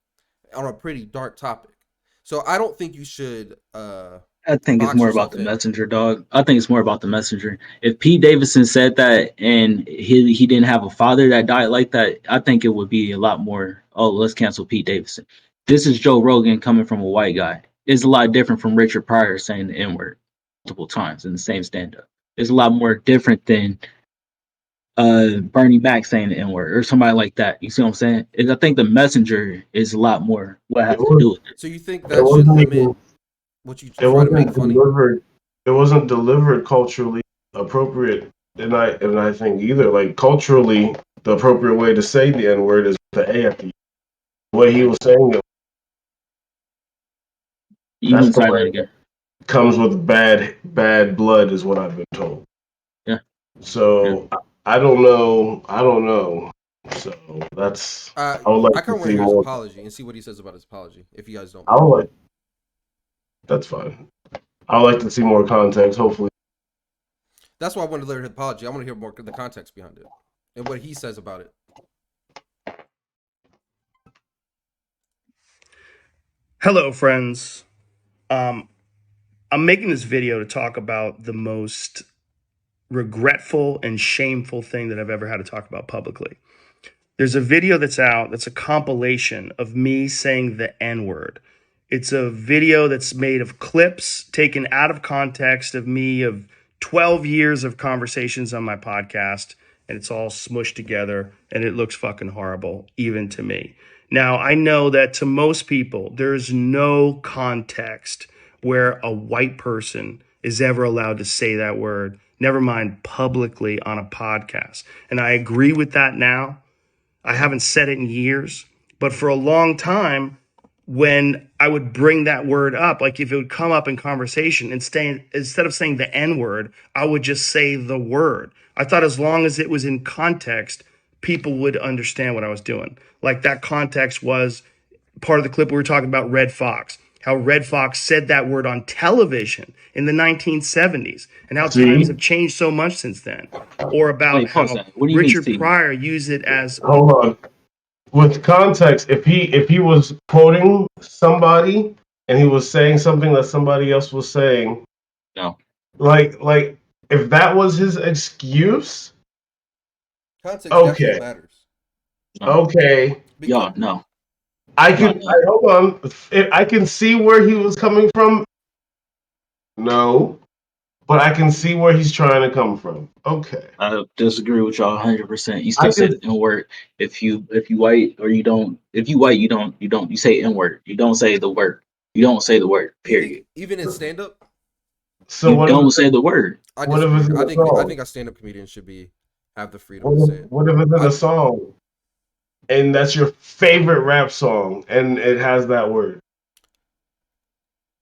Speaker 2: on a pretty dark topic. So I don't think you should
Speaker 4: I think it's more about the messenger, dog. I think it's more about the messenger. If Pete Davidson said that and he didn't have a father that died like that, I think it would be a lot more, oh, let's cancel Pete Davidson. This is Joe Rogan coming from a white guy. It's a lot different from Richard Pryor saying the N-word multiple times in the same stand-up. It's a lot more different than Bernie Mac saying the N-word or somebody like that. You see what I'm saying? I think the messenger is a lot more what has to do with it.
Speaker 2: So you think that should limit what you try to make funny?
Speaker 3: It wasn't delivered culturally appropriate, and I think either. Like culturally, the appropriate way to say the N-word is with the A at the end. The way he was saying it. That's the way it comes with bad blood, is what I've been told.
Speaker 4: Yeah.
Speaker 3: So I don't know. So that's I would
Speaker 2: I
Speaker 3: like
Speaker 2: kind
Speaker 3: to
Speaker 2: of want to
Speaker 3: see
Speaker 2: hear his
Speaker 3: more.
Speaker 2: apology and see what he says about his apology. If you guys don't,
Speaker 3: I would like. That's fine. I would like to see more context. Hopefully,
Speaker 2: that's why I wanted to hear his apology. I want to hear more the context behind it and what he says about it.
Speaker 7: Hello, friends. I'm making this video to talk about the most regretful and shameful thing that I've ever had to talk about publicly. There's a video that's out that's a compilation of me saying the N-word. It's a video that's made of clips taken out of context of me of 12 years of conversations on my podcast, and it's all smushed together, and it looks fucking horrible, even to me. Now, I know that to most people, there's no context where a white person is ever allowed to say that word, never mind publicly on a podcast. And I agree with that now. I haven't said it in years, but for a long time, when I would bring that word up, like if it would come up in conversation, instead of saying the N word, I would just say the word. I thought as long as it was in context, people would understand what I was doing. Like that context was part of the clip we were talking about Red Fox, how Red Fox said that word on television in the 1970s, and how times have changed so much since then. Or about
Speaker 4: Wait, pause
Speaker 7: how
Speaker 4: that. What do you mean,
Speaker 7: Richard
Speaker 4: Steve?
Speaker 7: Pryor used it as
Speaker 3: hold on. With context, if he was quoting somebody and he was saying something that somebody else was saying,
Speaker 4: No.
Speaker 3: like if that was his excuse,
Speaker 2: Context
Speaker 3: Okay.
Speaker 2: definitely matters.
Speaker 3: okay,
Speaker 4: Y'all, no.
Speaker 3: hold on. I can see where he was coming from. No, but I can see where he's trying to come from. Okay.
Speaker 4: I disagree with y'all 100%. You
Speaker 3: I
Speaker 4: still say
Speaker 3: can-
Speaker 4: the N word if you white or you don't. If you white, you don't. You say N word. You don't say the word. You don't say the word. Period.
Speaker 2: Even in stand up,
Speaker 3: So
Speaker 4: You
Speaker 3: what
Speaker 4: don't
Speaker 3: if
Speaker 4: say the word.
Speaker 2: I
Speaker 3: What if
Speaker 2: disagree.
Speaker 3: it's in
Speaker 2: I
Speaker 3: a
Speaker 2: think
Speaker 3: song?
Speaker 2: a stand up comedian should have the freedom to say it.
Speaker 3: what if it's in
Speaker 2: I-
Speaker 3: a song and that's your favorite rap song and it has that word?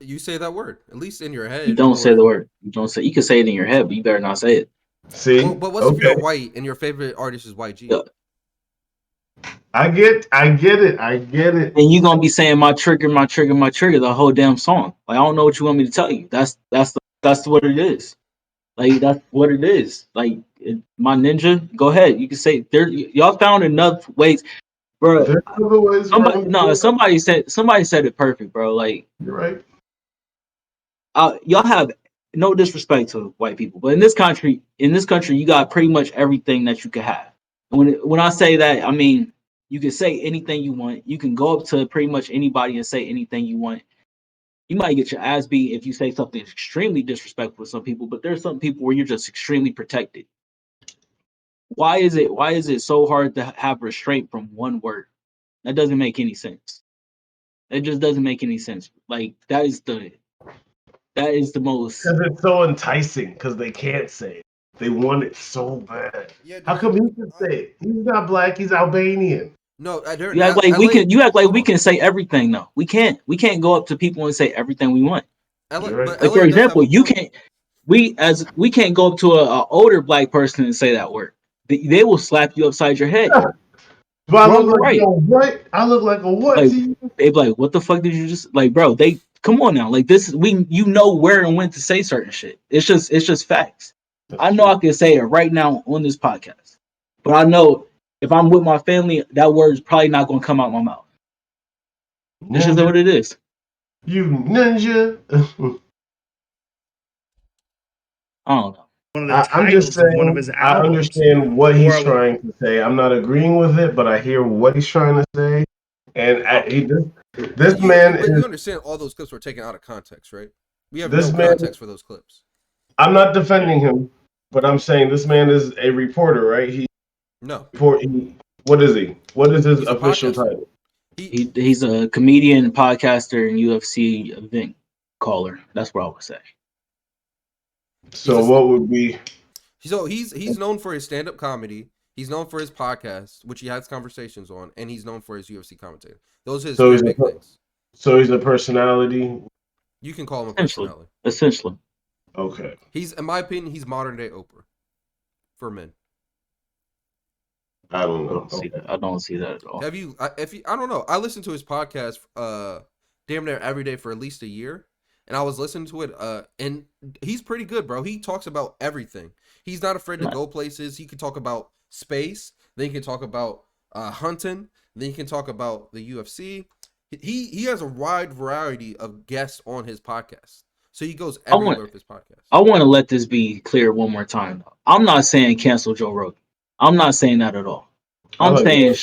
Speaker 2: You say that word at least in your head.
Speaker 4: You don't say
Speaker 2: or-
Speaker 4: the word. You don't say. You can say it in your head, but you better not say it.
Speaker 3: See?
Speaker 2: Well, but what's if
Speaker 3: Okay.
Speaker 2: you're white and your favorite artist is YG?
Speaker 4: Yeah.
Speaker 3: I get it.
Speaker 4: And you gonna be saying my trigger the whole damn song. Like I don't know what you want me to tell you. That's what it is. Like that's what it is. Like my ninja, go ahead. You can say there. Y'all found enough ways, bro.
Speaker 3: There's other ways around it.
Speaker 4: Somebody said it perfect, bro. Like
Speaker 3: You're right.
Speaker 4: y'all have no disrespect to white people, but in this country, you got pretty much everything that you could have. When I say that, I mean you can say anything you want. You can go up to pretty much anybody and say anything you want. You might get your ass beat if you say something extremely disrespectful to some people, but there's some people where you're just extremely protected. Why is it so hard to have restraint from one word? That doesn't make any sense. It just doesn't make any sense. Like that is the most.
Speaker 3: Because it's so enticing because they can't say it. They want it so bad.
Speaker 2: Yeah,
Speaker 3: How come he can say it? He's not black, he's Albanian.
Speaker 2: No,
Speaker 4: You act like we can say everything though. We can't go up to people and say everything we want.
Speaker 3: You're right.
Speaker 4: Like for example, you can't we can't go up to a older black person and say that word. They will slap you upside your head.
Speaker 3: Do I
Speaker 4: Wrong
Speaker 3: look
Speaker 4: or
Speaker 3: like
Speaker 4: right?
Speaker 3: a what? I look like a what
Speaker 4: Like,
Speaker 3: to you?
Speaker 4: they be like, what the fuck did you just like, bro? They come on now. Like this, you know where and when to say certain shit. It's just facts. I know I can say it right now on this podcast, but I know if I'm with my family, that word is probably not gonna come out my mouth. It's just what it is.
Speaker 3: You ninja.
Speaker 4: I don't know.
Speaker 7: one of the
Speaker 3: I'm just
Speaker 7: titles of one of
Speaker 3: saying,
Speaker 7: his
Speaker 3: I
Speaker 7: albums.
Speaker 3: understand what he's
Speaker 7: Or-
Speaker 3: trying to say. I'm not agreeing with it, but I hear what he's trying to say. And this man
Speaker 2: But
Speaker 3: is.
Speaker 2: you understand all those clips were taken out of context, right? We have
Speaker 3: This
Speaker 2: no
Speaker 3: man-
Speaker 2: context for those clips.
Speaker 3: I'm not defending him, but I'm saying this man is a reporter, right?
Speaker 2: No,
Speaker 3: What is he? What is his
Speaker 2: He's a
Speaker 3: official
Speaker 2: podcaster.
Speaker 3: title?
Speaker 4: He's a comedian, podcaster, and UFC event caller. That's what I would say.
Speaker 3: So what would be?
Speaker 2: So he's known for his stand-up comedy. He's known for his podcast, which he has conversations on, and he's known for his UFC commentator. Those are his three big things.
Speaker 3: So he's a personality.
Speaker 2: You can call him a
Speaker 4: Essentially.
Speaker 2: personality.
Speaker 4: Essentially.
Speaker 3: Okay.
Speaker 2: He's, in my opinion, he's modern day Oprah for men.
Speaker 3: I don't
Speaker 4: I
Speaker 3: know.
Speaker 4: don't see that. I don't see that at all.
Speaker 2: Have you? I don't know. I listened to his podcast, damn near every day for at least a year, and I was listening to it, and he's pretty good, bro. He talks about everything. He's not afraid to go places. He can talk about space. Then he can talk about hunting. Then he can talk about the UFC. He has a wide variety of guests on his podcast, so he goes everywhere with his podcast.
Speaker 4: I want to let this be clear one more time. I'm not saying cancel Joe Rogan. I'm not saying that at all. I'm saying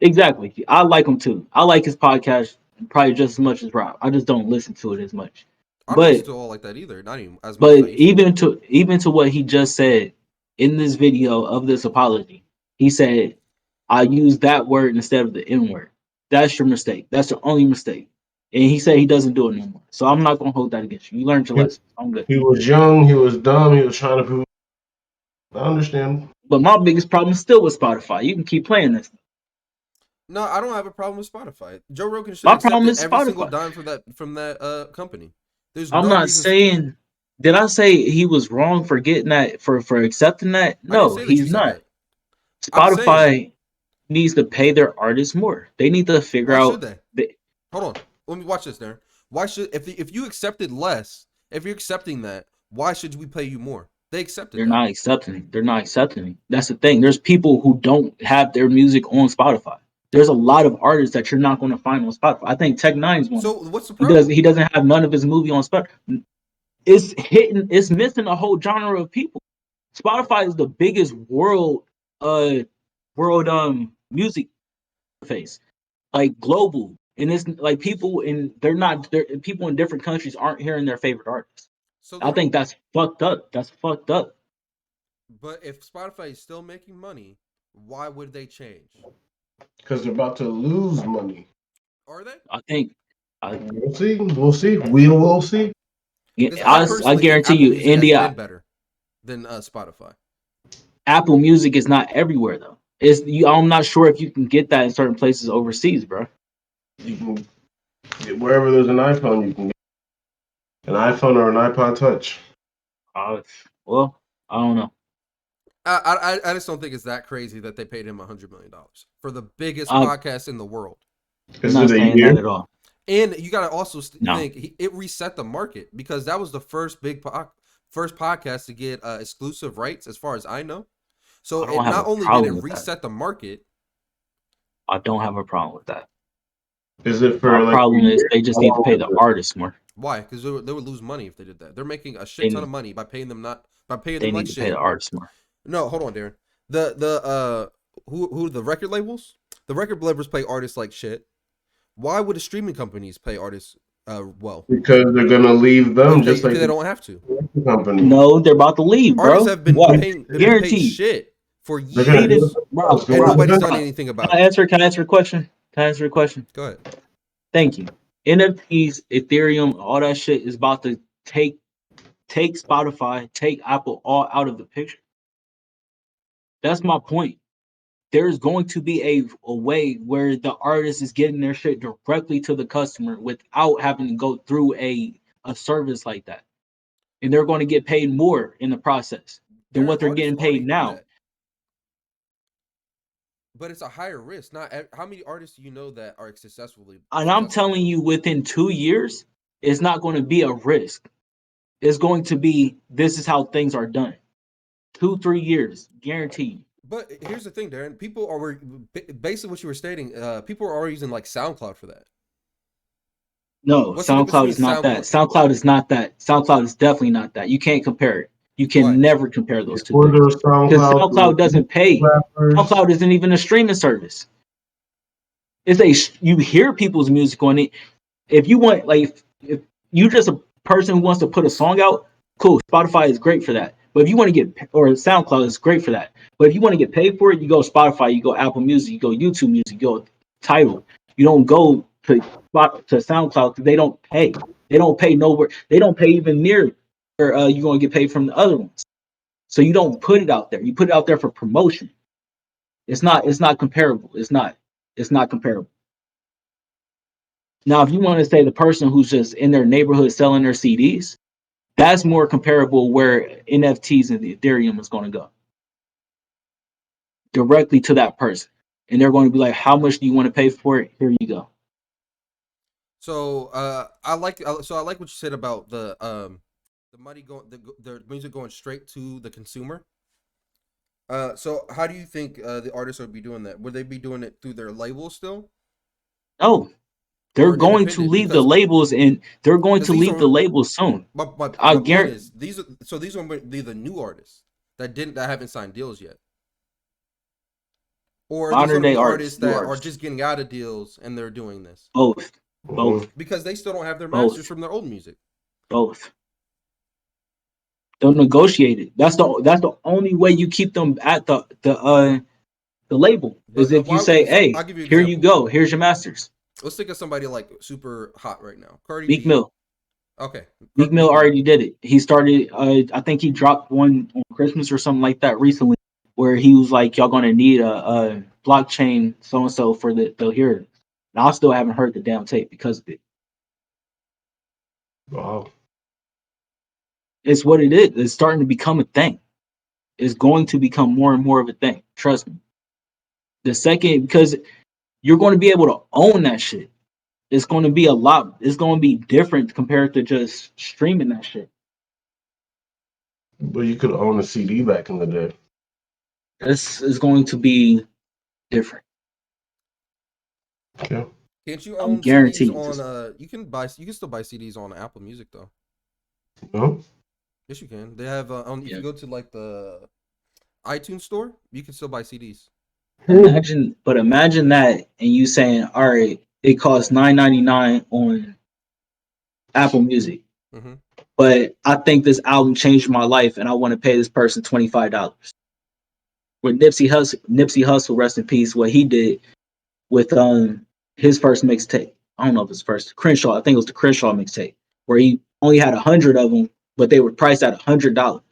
Speaker 4: exactly. I like him too. I like his podcast probably just as much as Rob. I just don't listen to it as much.
Speaker 2: I don't listen to all like that either. Not even as much.
Speaker 4: But even to what he just said in this video of this apology, he said, "I used that word instead of the N word. That's your mistake. That's the only mistake." And he said he doesn't do it no more. So I'm not gonna hold that against you. You learned your lesson. I'm good.
Speaker 3: He was young. He was dumb. He was trying to prove. I understand.
Speaker 4: But my biggest problem is still with Spotify. You can keep playing this.
Speaker 2: No, I don't have a problem with Spotify. Joe Rogan should
Speaker 4: My
Speaker 2: accept
Speaker 4: problem is
Speaker 2: every
Speaker 4: Spotify.
Speaker 2: single dime from that company. There's
Speaker 4: I'm
Speaker 2: no
Speaker 4: not
Speaker 2: reason-
Speaker 4: saying. Did I say he was wrong for getting that for accepting that?
Speaker 2: I didn't
Speaker 4: No,
Speaker 2: say that you
Speaker 4: he's
Speaker 2: said
Speaker 4: not.
Speaker 2: that. I'm
Speaker 4: Spotify needs to pay their artists more. They need to figure
Speaker 2: Why
Speaker 4: out.
Speaker 2: should they? Hold on. Let me watch this, Darren. Why should if you accepted less, if you're accepting that, why should we pay you more? They accepted.
Speaker 4: They're not accepting. They're not accepting. That's the thing. There's people who don't have their music on Spotify. There's a lot of artists that you're not going to find on Spotify. I think Tech Nine's one.
Speaker 2: So what's the problem?
Speaker 4: He doesn't have none of his movie on Spotify. It's missing a whole genre of people. Spotify is the biggest world music face, like global. And it's like people in people in different countries aren't hearing their favorite artists.
Speaker 2: So
Speaker 4: I think that's fucked up. That's fucked up.
Speaker 2: But if Spotify is still making money, why would they change?
Speaker 3: Because they're about to lose money.
Speaker 2: Are they?
Speaker 4: I think.
Speaker 3: We'll see. We'll see. We will see.
Speaker 4: I
Speaker 2: personally
Speaker 4: guarantee
Speaker 2: think
Speaker 4: you,
Speaker 2: Apple Music has
Speaker 4: India,
Speaker 2: been better than Spotify.
Speaker 4: Apple Music is not everywhere though. I'm not sure if you can get that in certain places overseas, bro.
Speaker 3: You can get wherever there's an iPhone, you can get an iPhone or an iPod Touch.
Speaker 4: Well, I don't know.
Speaker 2: I just don't think it's that crazy that they paid him $100 million for the biggest podcast in the world.
Speaker 3: Is it a year?
Speaker 4: That at all.
Speaker 2: And you got to also think it reset the market because that was the first first podcast to get exclusive rights, as far as I know. So it not only did it reset the market.
Speaker 4: I don't have a problem with that.
Speaker 3: Is it for
Speaker 4: the problem is they just need to pay the artists more.
Speaker 2: Why? Because they would lose money if they did that. They're making a shit ton of money by paying them
Speaker 4: They need to pay the artists more.
Speaker 2: No, hold on, Darren. Who the record labels? The record labels pay artists like shit. Why would the streaming companies pay artists well?
Speaker 3: Because they're gonna leave them
Speaker 2: Because they don't have to.
Speaker 3: Company.
Speaker 4: No, they're about to leave, bro.
Speaker 2: Artists have been paid shit for years, and nobody's done anything about it.
Speaker 4: Can I answer a question? Go
Speaker 2: ahead.
Speaker 4: Thank you. NFTs, Ethereum, all that shit is about to take Spotify, take Apple all out of the picture. That's my point. There's going to be a way where the artist is getting their shit directly to the customer without having to go through a service like that. And they're going to get paid more in the process than what they're getting paid now.
Speaker 2: But it's a higher risk. Not how many artists do you know that are successfully?
Speaker 4: And I'm telling you, within 2 years, it's not going to be a risk. It's going to be, this is how things are done. 2-3 years, guaranteed.
Speaker 2: But here's the thing, Darren. People are basically what you were stating. People are already using like SoundCloud for that.
Speaker 4: No, SoundCloud is not that. SoundCloud is not that. SoundCloud is definitely not that. You can't compare it. You can never compare those two. Because SoundCloud doesn't pay. SoundCloud isn't even a streaming service. You hear people's music on it. If you want, like, if you just a person who wants to put a song out, cool. Spotify is great for that. But if you want to get, or SoundCloud is great for that. But if you want to get paid for it, you go Spotify, you go Apple Music, you go YouTube Music, you go Tidal. You don't go to SoundCloud because they don't pay. They don't pay nowhere. They don't pay even near where you're going to get paid from the other ones. So you don't put it out there. You put it out there for promotion. It's not comparable. It's not comparable. Now, if you want to say the person who's just in their neighborhood selling their CDs, that's more comparable where NFTs and the Ethereum is going to go. directly to that person, and they're going to be like, "How much do you want to pay for it? Here you go."
Speaker 2: So I like what you said about the money going the music going straight to the consumer. So how do you think the artists would be doing that? Would they be doing it through their label still
Speaker 4: No, they're
Speaker 2: or
Speaker 4: going to
Speaker 2: independent?
Speaker 4: leave the
Speaker 2: Because
Speaker 4: labels, and they're going to
Speaker 2: these
Speaker 4: leave the
Speaker 2: are
Speaker 4: labels soon.
Speaker 2: my
Speaker 4: I
Speaker 2: point
Speaker 4: guarantee.
Speaker 2: is these are be the new artists that haven't signed deals yet, or are these
Speaker 4: Modern
Speaker 2: going to
Speaker 4: day
Speaker 2: be artists
Speaker 4: artists, new
Speaker 2: that are
Speaker 4: artists,
Speaker 2: just getting out of deals and they're doing this
Speaker 4: both,
Speaker 3: Mhm.
Speaker 4: both,
Speaker 2: because they still don't have their masters
Speaker 4: both,
Speaker 2: from their old music?
Speaker 4: both. They'll negotiate it. That's the only way you keep them at the label is
Speaker 2: But
Speaker 4: if you
Speaker 2: why?
Speaker 4: say,
Speaker 2: So
Speaker 4: "Hey,
Speaker 2: I'll give you an
Speaker 4: here you
Speaker 2: example.
Speaker 4: go. Here's your masters."
Speaker 2: Let's think of somebody like super hot right now, Cardi
Speaker 4: Meek
Speaker 2: B.
Speaker 4: Mill.
Speaker 2: Okay,
Speaker 4: Meek Mill
Speaker 2: Meek Mill.
Speaker 4: already did it. He started. I think he dropped one on Christmas or something like that recently, where he was like, "Y'all gonna need a blockchain so and so for the hearing." And I still haven't heard the damn tape because of it.
Speaker 3: Wow.
Speaker 4: It's what it is. It's starting to become a thing. It's going to become more and more of a thing. Trust me. The second, because you're going to be able to own that shit. It's going to be a lot. It's going to be different compared to just streaming that shit.
Speaker 3: But you could own a CD back in the day.
Speaker 4: This is going to be different.
Speaker 3: Okay.
Speaker 2: Can't you
Speaker 4: I'm
Speaker 2: own CDs
Speaker 4: guaranteed.
Speaker 2: on you can still buy CDs on Apple Music though.
Speaker 3: No?
Speaker 2: Yes, you can. They have if
Speaker 4: Yeah.
Speaker 2: you go to like the iTunes store, you can still buy CDs.
Speaker 4: Imagine that, and you saying, "All right, it costs $9.99 on Apple Music,
Speaker 2: Mm-hmm.
Speaker 4: but I think this album changed my life, and I want to pay this person $25." With Nipsey Hussle, rest in peace, what he did with his first mixtape. I don't know if it's first Crenshaw. I think it was the Crenshaw mixtape where he only had 100 of them, but they were priced at $100.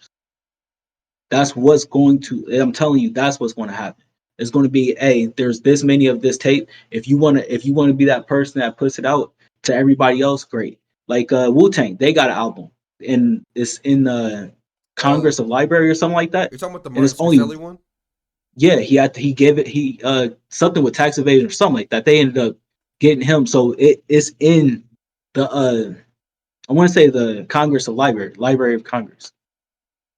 Speaker 4: That's what's going to. I'm telling you, that's what's going to happen. It's going to be, hey, there's this many of this tape. If you want to be that person that puts it out to everybody else, great. Like Wu-Tang, they got an album, and it's in the Congress of Library or something like that.
Speaker 2: You're talking about the
Speaker 4: And it's
Speaker 2: Martin
Speaker 4: only,
Speaker 2: Scorsese one?
Speaker 4: yeah, he gave it something with tax evasion or something like that. They ended up getting him, so it's in the I want to say the Congress of Library of Congress.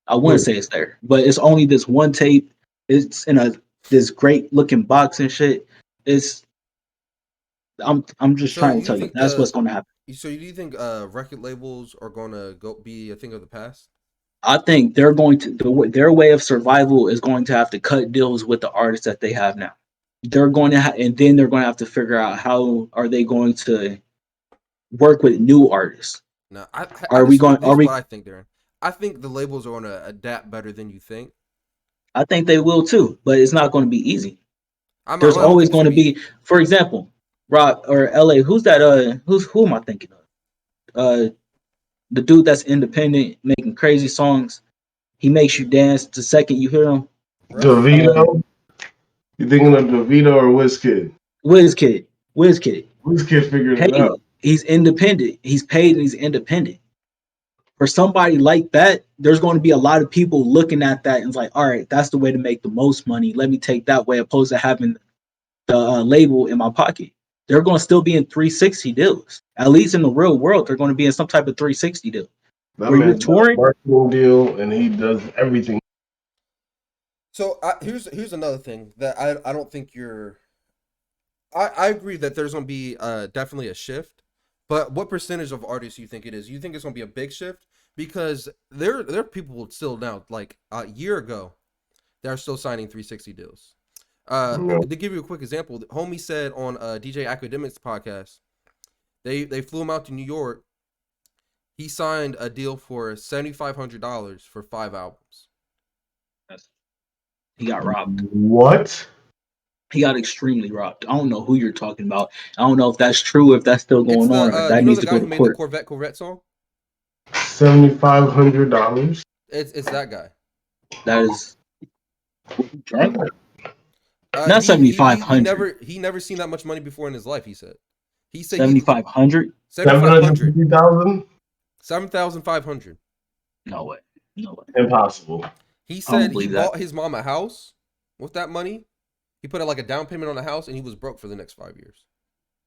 Speaker 4: I want to say it's there, but it's only this one tape. It's in this great looking box and shit. It's I'm just
Speaker 2: So
Speaker 4: trying to
Speaker 2: you
Speaker 4: tell you
Speaker 2: think
Speaker 4: that's what's going to happen.
Speaker 2: do you think record labels are gonna be a thing of the past?
Speaker 4: I think they're going to their way of survival is going to have to cut deals with the artists that they have now. They're going to and then they're going to have to figure out how are they going to work with new artists.
Speaker 2: No, I
Speaker 4: Are we
Speaker 2: disagree.
Speaker 4: going? Are
Speaker 2: Here's what
Speaker 4: we?
Speaker 2: I think, Darren. I think the labels are gonna adapt better than you think.
Speaker 4: I think they will too, but it's not going to be easy.
Speaker 2: I
Speaker 4: There's
Speaker 2: don't
Speaker 4: always
Speaker 2: think it's
Speaker 4: going
Speaker 2: gonna
Speaker 4: to
Speaker 2: be easy.
Speaker 4: be, for example, Rock or LA. Who's that? Who am I thinking of? The dude that's independent, making crazy songs. He makes you dance the second you hear him.
Speaker 2: Russ?
Speaker 3: DeVito? You thinking of DeVito or WizKid?
Speaker 4: Wizkid. Wizkid.
Speaker 3: WizKid figured it
Speaker 4: Hey,
Speaker 3: out.
Speaker 4: he's independent. He's paid and he's independent. For somebody like that, there's going to be a lot of people looking at that and it's like, all right, that's the way to make the most money. Let me take that way, opposed to having the label in my pocket. They're going to still be in 360 deals. At least in the real world, they're going to be in some type of 360 deal
Speaker 3: That
Speaker 4: where you're
Speaker 3: man's got a
Speaker 4: touring.
Speaker 3: marketing deal and he does everything.
Speaker 2: So here's another thing that I don't think you're. I agree that there's gonna be definitely a shift, but what percentage of artists you think it is? You think it's gonna be a big shift? Because there are people still now, like a year ago, that are still signing 360 deals.
Speaker 3: Yeah.
Speaker 2: To give you a quick example, Homie said on DJ Academics podcast, they flew him out to New York. He signed a deal for $7,500 for 5 albums.
Speaker 4: He got robbed.
Speaker 3: What?
Speaker 4: He got extremely robbed. I don't know who you're talking about. I don't know if that's true, if that's still
Speaker 2: It's
Speaker 4: going
Speaker 2: the
Speaker 4: on, or that
Speaker 2: you know
Speaker 4: needs
Speaker 2: the
Speaker 4: to go
Speaker 2: guy
Speaker 4: to
Speaker 2: who made the
Speaker 4: court.
Speaker 2: Corvette song?
Speaker 3: $7,500?
Speaker 2: It's that guy.
Speaker 4: That is drunk.
Speaker 2: Uh,
Speaker 4: Not
Speaker 2: he, he he he
Speaker 4: 7,500.
Speaker 2: never seen that much money before in his life. He said
Speaker 4: 7,500.
Speaker 2: 7,500,
Speaker 3: 750,000?
Speaker 2: 7,500.
Speaker 4: No way. No way.
Speaker 3: Impossible.
Speaker 2: He
Speaker 4: I don't
Speaker 2: said he
Speaker 4: believe that.
Speaker 2: bought his mom a house With that money, he put like a down payment on a house, and he was broke for the next 5 years.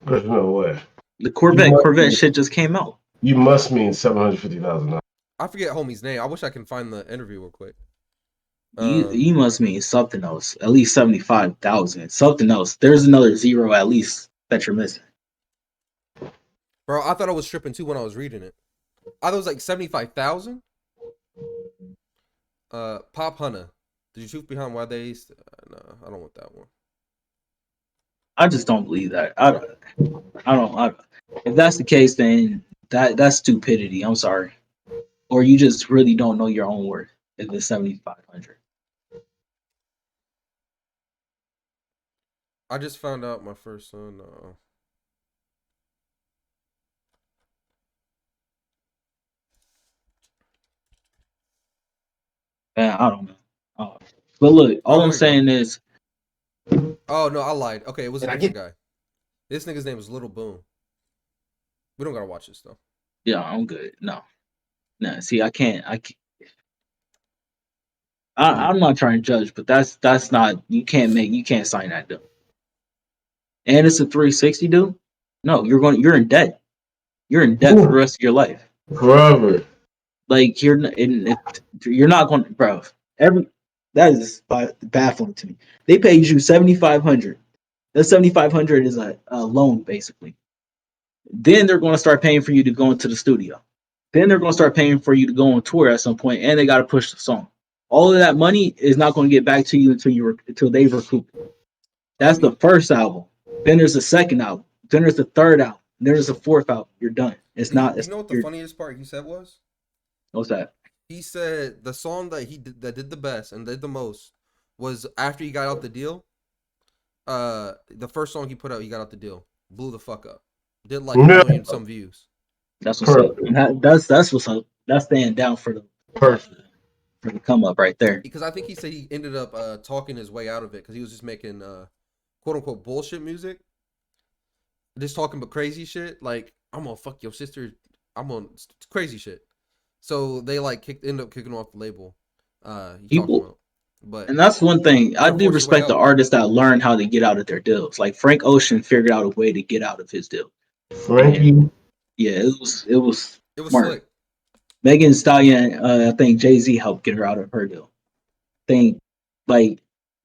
Speaker 3: There's no way.
Speaker 4: The Corvette shit just came out.
Speaker 3: You must mean $750,000.
Speaker 2: I forget homie's name. I wish I can find the interview real quick.
Speaker 4: You must mean something else. At least 75,000. Something else. There's another zero at least that you're missing.
Speaker 2: Bro, I thought I was tripping too when I was reading it. I thought it was like 75,000. Pop Hunter. The truth behind why they? No, I don't want that one.
Speaker 4: I just don't believe that. I don't. If that's the case, then that's stupidity. I'm sorry. Or you just really don't know your own worth. If it's 7,500.
Speaker 2: I just found out my first son.
Speaker 4: I don't know. But look, all I'm saying is.
Speaker 2: Oh no, I lied. Okay, it was a different guy. This nigga's name is Little Boom. We don't gotta watch this though.
Speaker 4: Yeah, I'm good. No. See, I can't. I'm not trying to judge, but that's not. You can't sign that deal. And it's a 360 deal. No, you're in debt. You're in debt for the rest of your life.
Speaker 3: Forever.
Speaker 4: Like you're not going to, bro. That is baffling to me. They paid you 7,500. That 7,500 is a loan basically. Then they're going to start paying for you to go into the studio. Then they're going to start paying for you to go on tour at some point, and they got to push the song. All of that money is not going to get back to you until they've recouped it. That's the first album. Then there's the second album. Then there's the third album. Then there's the fourth album. You're done. It's not.
Speaker 2: You know what the funniest part he said was?
Speaker 4: What's that?
Speaker 2: He said the song that that did the best and did the most was after he got out the deal. The first song he put out, he got out the deal, blew the fuck up, did like 1 million some views.
Speaker 4: That's what's up. And that's what's up. That's staying down for the for the come up right there.
Speaker 2: Because I think he said he ended up talking his way out of it because he was just making quote unquote bullshit music, just talking about crazy shit like I'm gonna fuck your sister, I'm on crazy shit. So they like ended up kicking off the label.
Speaker 4: And that's one thing I do respect the artists that learn how to get out of their deals. Like Frank Ocean figured out a way to get out of his deal.
Speaker 3: Frankie.
Speaker 4: Yeah, it was smart.
Speaker 2: Slick.
Speaker 4: Megan Thee Stallion, I think Jay-Z helped get her out of her deal. Like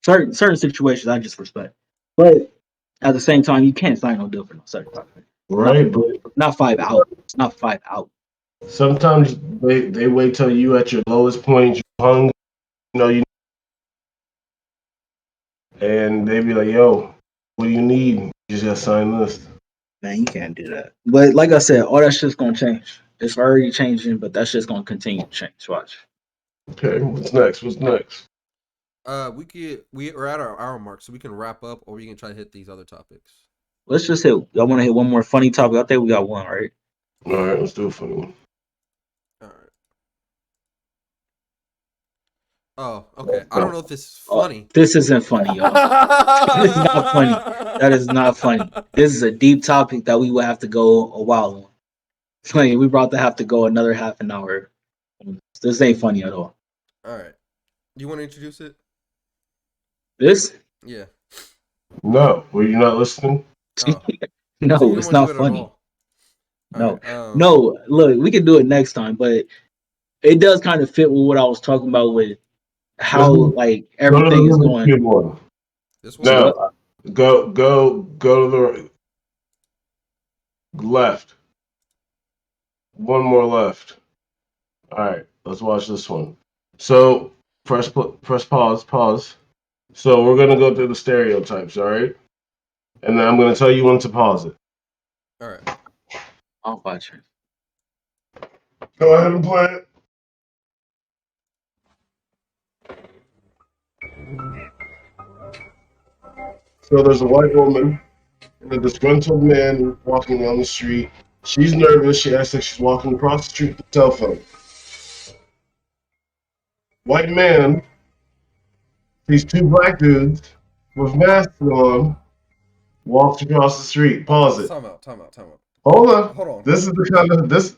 Speaker 4: certain situations I just respect. But at the same time, you can't sign no deal for no 75.
Speaker 3: Right, but
Speaker 4: not 5 out. It's not 5 out.
Speaker 3: Sometimes they wait till you at your lowest point, you hung, and they be like, "Yo, what do you need? You just gotta sign this."
Speaker 4: Man, you can't do that. But like I said, all that shit's gonna change. It's already changing, but that shit's gonna continue to change. Watch.
Speaker 3: Okay, what's next?
Speaker 2: We're at our hour mark, so we can wrap up, or we can try to hit these other topics.
Speaker 4: Let's just hit. Y'all want to hit one more funny topic? I think we got one, right?
Speaker 3: All right, let's do a funny one.
Speaker 2: All right. Oh, okay. I don't know if this is funny.
Speaker 4: This isn't funny, y'all. This is not funny. That is not funny. This is a deep topic that we will have to go a while on. Like, we about to have to go another half an hour. This ain't funny at all.
Speaker 2: All right. Do you want to introduce it?
Speaker 4: This?
Speaker 2: Yeah.
Speaker 3: No. Were you not listening?
Speaker 2: Oh.
Speaker 4: No,
Speaker 2: So
Speaker 4: it's not funny. No.
Speaker 2: Right,
Speaker 4: No, look, we can do it next time, but it does kind of fit with what I was talking about with how like everything is going.
Speaker 2: This one?
Speaker 3: No. Go to the left. One more left. All right, let's watch this one. So press pause. So we're gonna go through the stereotypes, all right? And then I'm gonna tell you when to pause it.
Speaker 2: All right.
Speaker 4: I'll watch it.
Speaker 3: Go ahead and play it. So there's a white woman and a disgruntled man walking down the street. She's nervous. She acts like she's walking across the street with a cell phone. White man sees 2 black dudes with masks on, walks across the street. Pause it.
Speaker 2: Time out.
Speaker 3: Hold on.
Speaker 2: Hold on.
Speaker 3: This is the kind of this.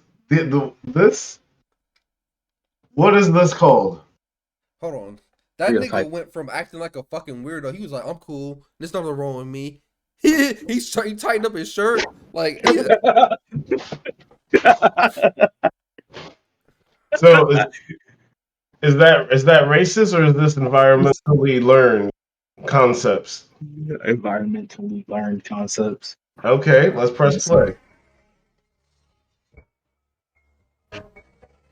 Speaker 3: What is this called?
Speaker 2: Hold on. That
Speaker 4: Real
Speaker 2: nigga
Speaker 4: type.
Speaker 2: went from acting like a fucking weirdo. He was like, I'm cool. There's nothing wrong with me. He tightened up his shirt. Like,
Speaker 3: So is that racist, or is this environmentally learned concepts?
Speaker 4: Environmentally learned concepts.
Speaker 3: Okay, let's press
Speaker 4: Yes.
Speaker 3: play.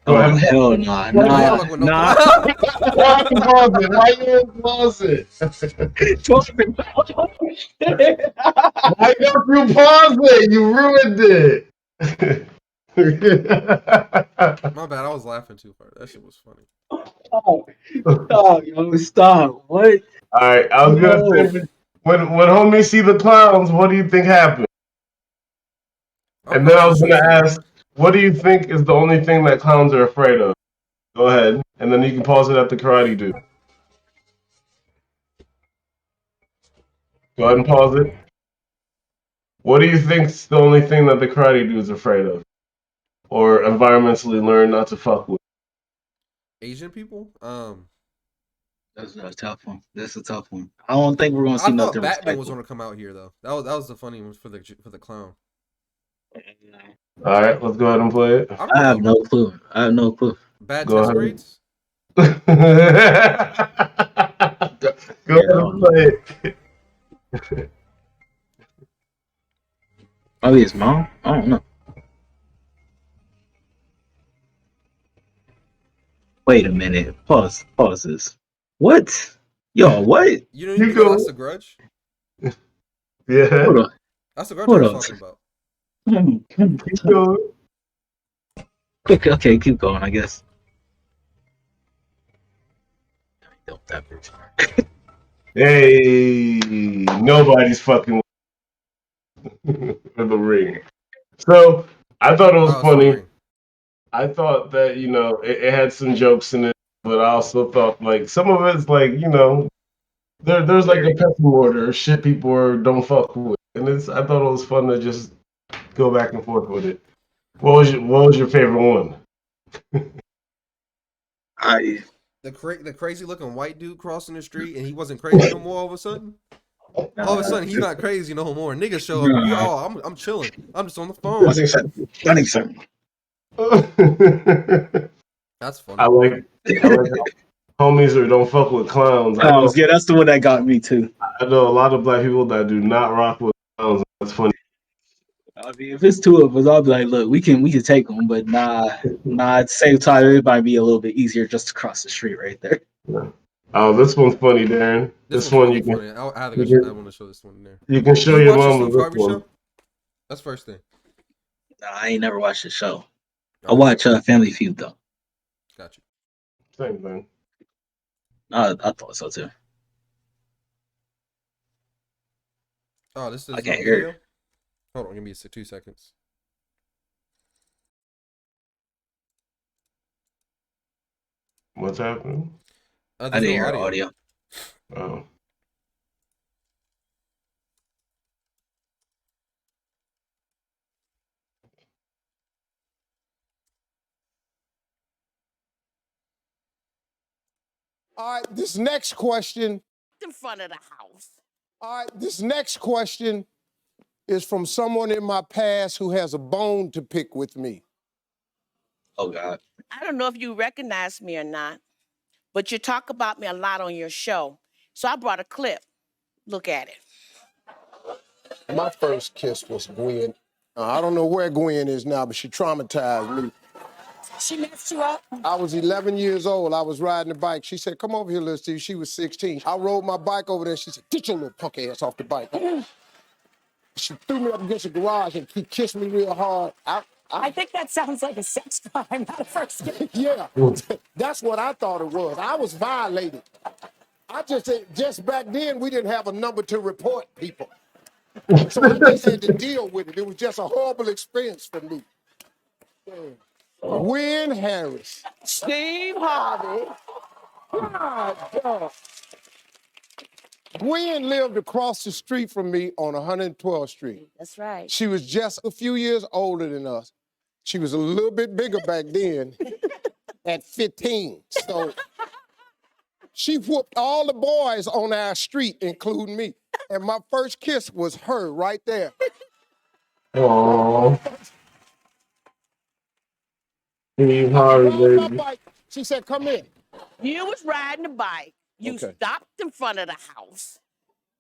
Speaker 3: Go
Speaker 4: Oh
Speaker 3: ahead.
Speaker 4: hell nah,
Speaker 2: no,
Speaker 4: nah,
Speaker 2: fuck with no
Speaker 4: nah.
Speaker 2: clown.
Speaker 3: Why you pause it? Why you pause it? Why don't you pause it? You ruined it.
Speaker 2: My bad. I was laughing too hard. That shit was funny.
Speaker 4: Stop, yo, stop. What?
Speaker 3: All right, I was gonna
Speaker 4: No.
Speaker 3: say when homies see the clowns, what do you think happened? And then I was gonna ask, what do you think is the only thing that clowns are afraid of? Go ahead, and then you can pause it at the karate dude. Go ahead and pause it. What do you think's the only thing that the karate dude's afraid of, or environmentally learned not to fuck with?
Speaker 2: Asian people?
Speaker 4: That's a tough one. That's a tough one. I don't think we're gonna see
Speaker 2: I thought
Speaker 4: nothing
Speaker 2: Batman was
Speaker 4: respectful.
Speaker 2: gonna come out here though. That was the funny one for the clown.
Speaker 3: All right, let's go ahead and play it.
Speaker 2: I
Speaker 4: I have
Speaker 2: don't know.
Speaker 4: no clue. I have no clue.
Speaker 2: Bad
Speaker 3: Go
Speaker 2: test
Speaker 3: ahead.
Speaker 2: grades?
Speaker 3: Go ahead and play it.
Speaker 4: Maybe his mom. I don't know. Wait a minute. Pause. Pause this. What? Yo, what?
Speaker 2: You know,
Speaker 3: You go.
Speaker 2: that's the Grudge.
Speaker 3: Yeah.
Speaker 4: Hold on.
Speaker 2: That's the Grudge
Speaker 4: Hold
Speaker 2: I
Speaker 4: on.
Speaker 2: was talking about.
Speaker 3: Keep going.
Speaker 4: Quick. Okay, keep going. I guess. Don't that bitch.
Speaker 3: Hey, nobody's fucking with the ring. So I thought it was
Speaker 2: Oh, it's
Speaker 3: funny.
Speaker 2: fine.
Speaker 3: I thought that it had some jokes in it, but I also thought like some of it's like there's like a pecking order of shit people don't fuck with, and I thought it was fun to just go back and forth with it. What was your favorite one?
Speaker 2: The crazy looking white dude crossing the street and he wasn't crazy no more all of a sudden. All of a sudden he's not crazy no more. Niggas show up. I'm chilling. I'm just on the phone.
Speaker 4: I think so.
Speaker 2: That's funny.
Speaker 3: I like homies who don't fuck with clowns.
Speaker 4: Yeah, that's the one that got me too.
Speaker 3: I know a lot of black people that do not rock with clowns. That's funny.
Speaker 4: I mean, if it's two of us, I'll be like, look, we can take them, but nah. At the same time, it might be a little bit easier just to cross the street right there.
Speaker 3: Oh, this one's funny, Darren. This one
Speaker 2: really
Speaker 3: you can.
Speaker 2: funny. I want to show this one in there.
Speaker 3: You can show
Speaker 2: you
Speaker 3: your
Speaker 2: watch the
Speaker 3: mom
Speaker 2: Steve
Speaker 3: this
Speaker 2: Harvey
Speaker 3: one.
Speaker 2: show? That's first thing.
Speaker 4: Nah, I ain't never watched the show. I watch Family Feud though.
Speaker 3: Got you. Same thing.
Speaker 4: I thought so too.
Speaker 2: Oh, this is
Speaker 4: I can't
Speaker 2: video?
Speaker 4: hear it.
Speaker 2: Hold on, give me 2 seconds.
Speaker 3: What's happening?
Speaker 4: I didn't hear audio.
Speaker 3: Oh.
Speaker 6: All right, this next question.
Speaker 9: In front of the house.
Speaker 6: All right, this next question is from someone in my past who has a bone to pick with me.
Speaker 4: Oh, God.
Speaker 9: I don't know if you recognize me or not, but you talk about me a lot on your show. So I brought a clip. Look at it.
Speaker 6: My first kiss was Gwen. I don't know where Gwen is now, but she traumatized me.
Speaker 9: She messed you up?
Speaker 6: I was 11 years old. I was riding a bike. She said, come over here, little Steve. She was 16. I rode my bike over there. She said, get your little punk ass off the bike. She threw me up against the garage and she kissed me real hard.
Speaker 9: I think that sounds like a sex crime, not a first kiss.
Speaker 6: Yeah, that's what I thought it was. I was violated. I just said, just back then, we didn't have a number to report people. So I just had to deal with it. It was just a horrible experience for me. Gwen Harris.
Speaker 9: Steve Harvey.
Speaker 6: God. Gwen lived across the street from me on 112th Street.
Speaker 9: That's right.
Speaker 6: She was just a few years older than us. She was a little bit bigger back then at 15. So she whooped all the boys on our street, including me. And my first kiss was her right there.
Speaker 3: Aww. Steve
Speaker 6: She
Speaker 3: Harvey,
Speaker 6: rode my
Speaker 3: baby.
Speaker 6: bike. She said, come in.
Speaker 9: You was riding a bike. You
Speaker 6: Okay.
Speaker 9: stopped in front of the house.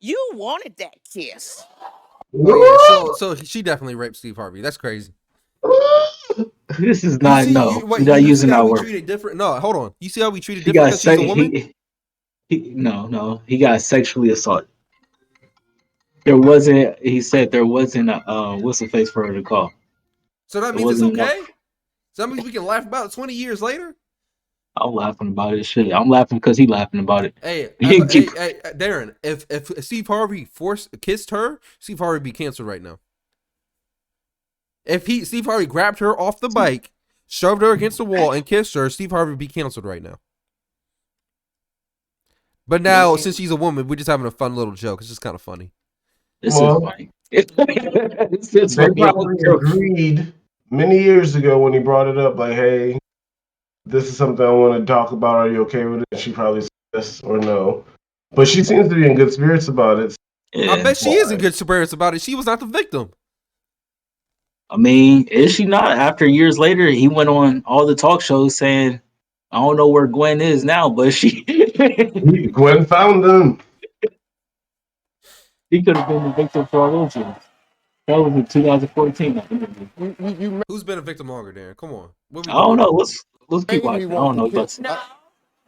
Speaker 9: You wanted that kiss.
Speaker 2: Oh yeah, so she definitely raped Steve Harvey. That's crazy.
Speaker 4: This is
Speaker 2: You
Speaker 4: not
Speaker 2: see,
Speaker 4: no.
Speaker 2: wait,
Speaker 4: You're not
Speaker 2: you see
Speaker 4: using
Speaker 2: how
Speaker 4: that
Speaker 2: we
Speaker 4: word.
Speaker 2: treated different? No, hold on. You see how we treated
Speaker 4: He
Speaker 2: different
Speaker 4: got
Speaker 2: because she's a woman?
Speaker 4: no. He got sexually assaulted. There wasn't. He said there wasn't a what's the face for her to call.
Speaker 2: So that
Speaker 4: There
Speaker 2: means it's
Speaker 4: wasn't
Speaker 2: okay.
Speaker 4: enough.
Speaker 2: So that means we can laugh about it 20 years later.
Speaker 4: I'm laughing about it. Shit, I'm laughing because he laughing about it.
Speaker 2: Hey,
Speaker 4: You keep-
Speaker 2: Darren, if Steve Harvey kissed her, Steve Harvey would be canceled right now. If Steve Harvey grabbed her off the bike, shoved her against the wall, and kissed her, Steve Harvey would be canceled right now. But now, since she's a woman, we're just having a fun little joke. It's just kind of funny.
Speaker 4: This
Speaker 3: Well,
Speaker 4: is funny. This is
Speaker 3: They
Speaker 4: funny.
Speaker 3: probably agreed many years ago when he brought it up, like, hey, this is something I want to talk about. Are you okay with it? And she probably said yes or no. But she seems to be in good spirits about it.
Speaker 4: Yeah.
Speaker 2: I bet she is in good spirits about it. She was not the victim.
Speaker 4: I mean, is she not? After years later, he went on all the talk shows saying, "I don't know where Gwen is now, but she."
Speaker 3: Gwen found them.
Speaker 4: He could have been the victim for all those years. That was in 2014. I think.
Speaker 2: Who's been a victim longer, Darren? Come on. What we
Speaker 4: I don't
Speaker 2: doing?
Speaker 4: know. Let's keep watching. I don't know. But
Speaker 9: No,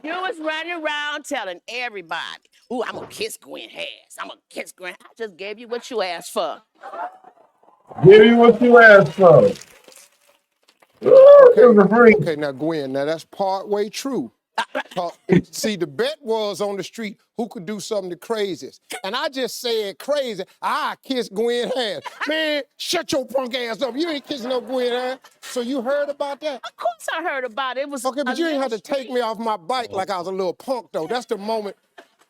Speaker 9: you was running around telling everybody, "Ooh, I'm gonna kiss Gwen Harris. I'm gonna kiss Gwen." I just gave you what you asked for.
Speaker 3: Give you what you asked for.
Speaker 6: Okay, now Gwen, now that's part way true. See, the bet was on the street who could do something the craziest. And I just said crazy. I kissed Gwen Harris. Man, shut your punk ass up. You ain't kissing no Gwen Harris. So you heard about that?
Speaker 9: Of course I heard about it. It was
Speaker 6: okay, but
Speaker 9: a
Speaker 6: you ain't
Speaker 9: little
Speaker 6: had to take me off my bike like I was a little punk, though. That's the moment.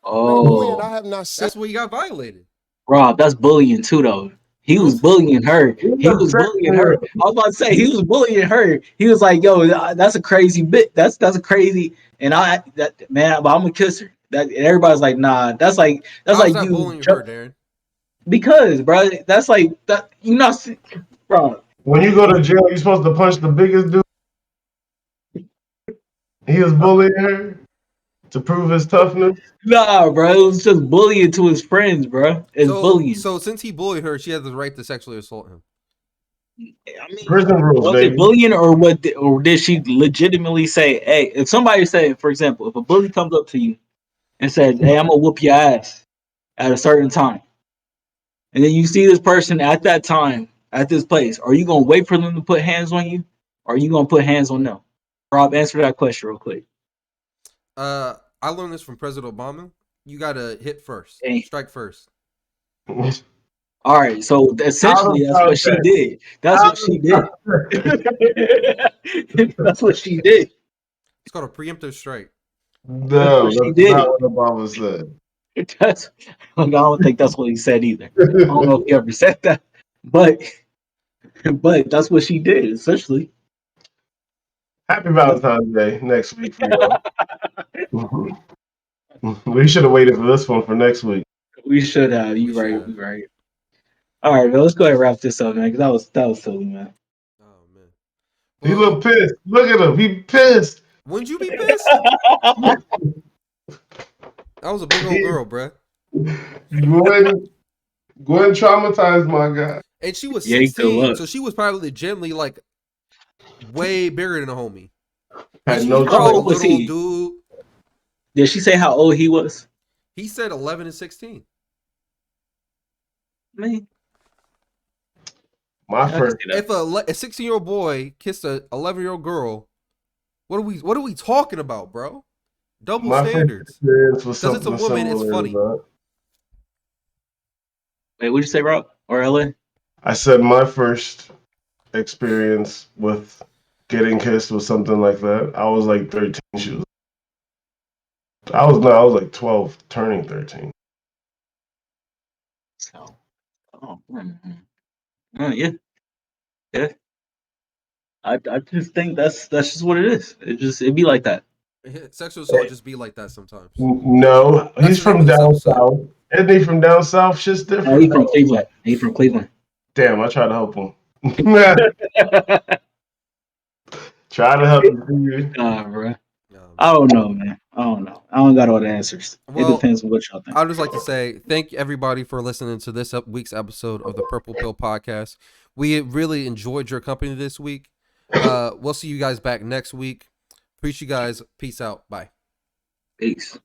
Speaker 4: oh,
Speaker 6: Man, Gwen, I have not seen.
Speaker 2: That's where you got violated.
Speaker 4: Rob, that's bullying too, though. He was bullying her. He was bullying her. I was about to say he was bullying her. He was like, "Yo, that's a crazy bit. That's a crazy." And but I'm gonna kiss her. That and everybody's like, "Nah." That's like
Speaker 2: How's that
Speaker 4: you
Speaker 2: bullying her, Darren?
Speaker 4: because, bro. That's like that. You not, bro.
Speaker 3: When you go to jail, you're supposed to punch the biggest dude. He was bullying her to prove his toughness.
Speaker 4: Nah, bro. It was just bullying to his friends, bro. It's bullying.
Speaker 2: So since he bullied her, she had the right to sexually assault him.
Speaker 4: I mean,
Speaker 3: Prison rules,
Speaker 4: was
Speaker 3: baby.
Speaker 4: it bullying or what? Or did she legitimately say, "Hey"? If somebody say, for example, if a bully comes up to you and says, "Hey, I'm gonna whoop your ass at a certain time," and then you see this person at that time at this place, are you gonna wait for them to put hands on you, or are you gonna put hands on them? Rob, answer that question real quick.
Speaker 2: I learned this from President Obama. You gotta hit first, strike first.
Speaker 4: All right, so essentially that's what she did. That's what she did. That's what she did.
Speaker 2: It's called a preemptive strike.
Speaker 3: No,
Speaker 4: That's what she
Speaker 3: that's
Speaker 4: did.
Speaker 3: not what Obama said.
Speaker 4: That's, I don't think that's what he said either. I don't know if he ever said that, but that's what she did essentially.
Speaker 3: Happy Valentine's Day next week for y'all. We should have waited for this one for next week.
Speaker 4: We should have. You right. You right. All right, man. Let's go ahead and wrap this up, man. Because that was silly, man.
Speaker 2: Oh man.
Speaker 3: He look pissed. Look at him. He pissed.
Speaker 2: Wouldn't you be pissed? That was a big old girl, bruh.
Speaker 3: Gwen traumatized my guy.
Speaker 2: And she was
Speaker 4: Yeah, good
Speaker 2: 16,
Speaker 4: luck.
Speaker 2: so she was probably legitimately like way bigger than a homie.
Speaker 3: Had
Speaker 2: She
Speaker 3: no
Speaker 2: was probably
Speaker 4: How old was
Speaker 2: little
Speaker 4: he?
Speaker 2: dude.
Speaker 4: Did she say how old he was?
Speaker 2: He said 11 and 16.
Speaker 4: Man,
Speaker 3: My first.
Speaker 2: If a 16-year-old boy kissed a 11-year-old girl, what are we talking about, bro? Double
Speaker 3: My first
Speaker 2: standards.
Speaker 3: experience was
Speaker 2: Because it's a
Speaker 3: something
Speaker 2: woman, it's
Speaker 3: similar to
Speaker 2: funny.
Speaker 3: that.
Speaker 4: wait, what'd you say, Rob or LA?
Speaker 3: I said my first experience with getting kissed was something like that. I was like 13. I was like 12, turning 13.
Speaker 4: So, yeah. I just think that's just what it is. It'd be like that.
Speaker 2: Sexual assault just be like that sometimes.
Speaker 3: No,
Speaker 2: That's
Speaker 3: he's
Speaker 2: the name
Speaker 3: from
Speaker 2: of this
Speaker 3: down
Speaker 2: episode.
Speaker 3: south. Isn't he from down south? Shit's
Speaker 4: No,
Speaker 3: different.
Speaker 4: he's from Cleveland. He's from Cleveland.
Speaker 3: Damn, I tried to help him. Try to help him.
Speaker 4: Nah, bro.
Speaker 2: Um,
Speaker 4: I don't know, man. I don't know. I don't got all the answers.
Speaker 2: Well,
Speaker 4: it depends on what y'all think.
Speaker 2: I'd just like to say thank everybody for listening to this week's episode of the Purple Pill Podcast. We really enjoyed your company this week. We'll see you guys back next week. Appreciate you guys. Peace out. Bye.
Speaker 4: Peace.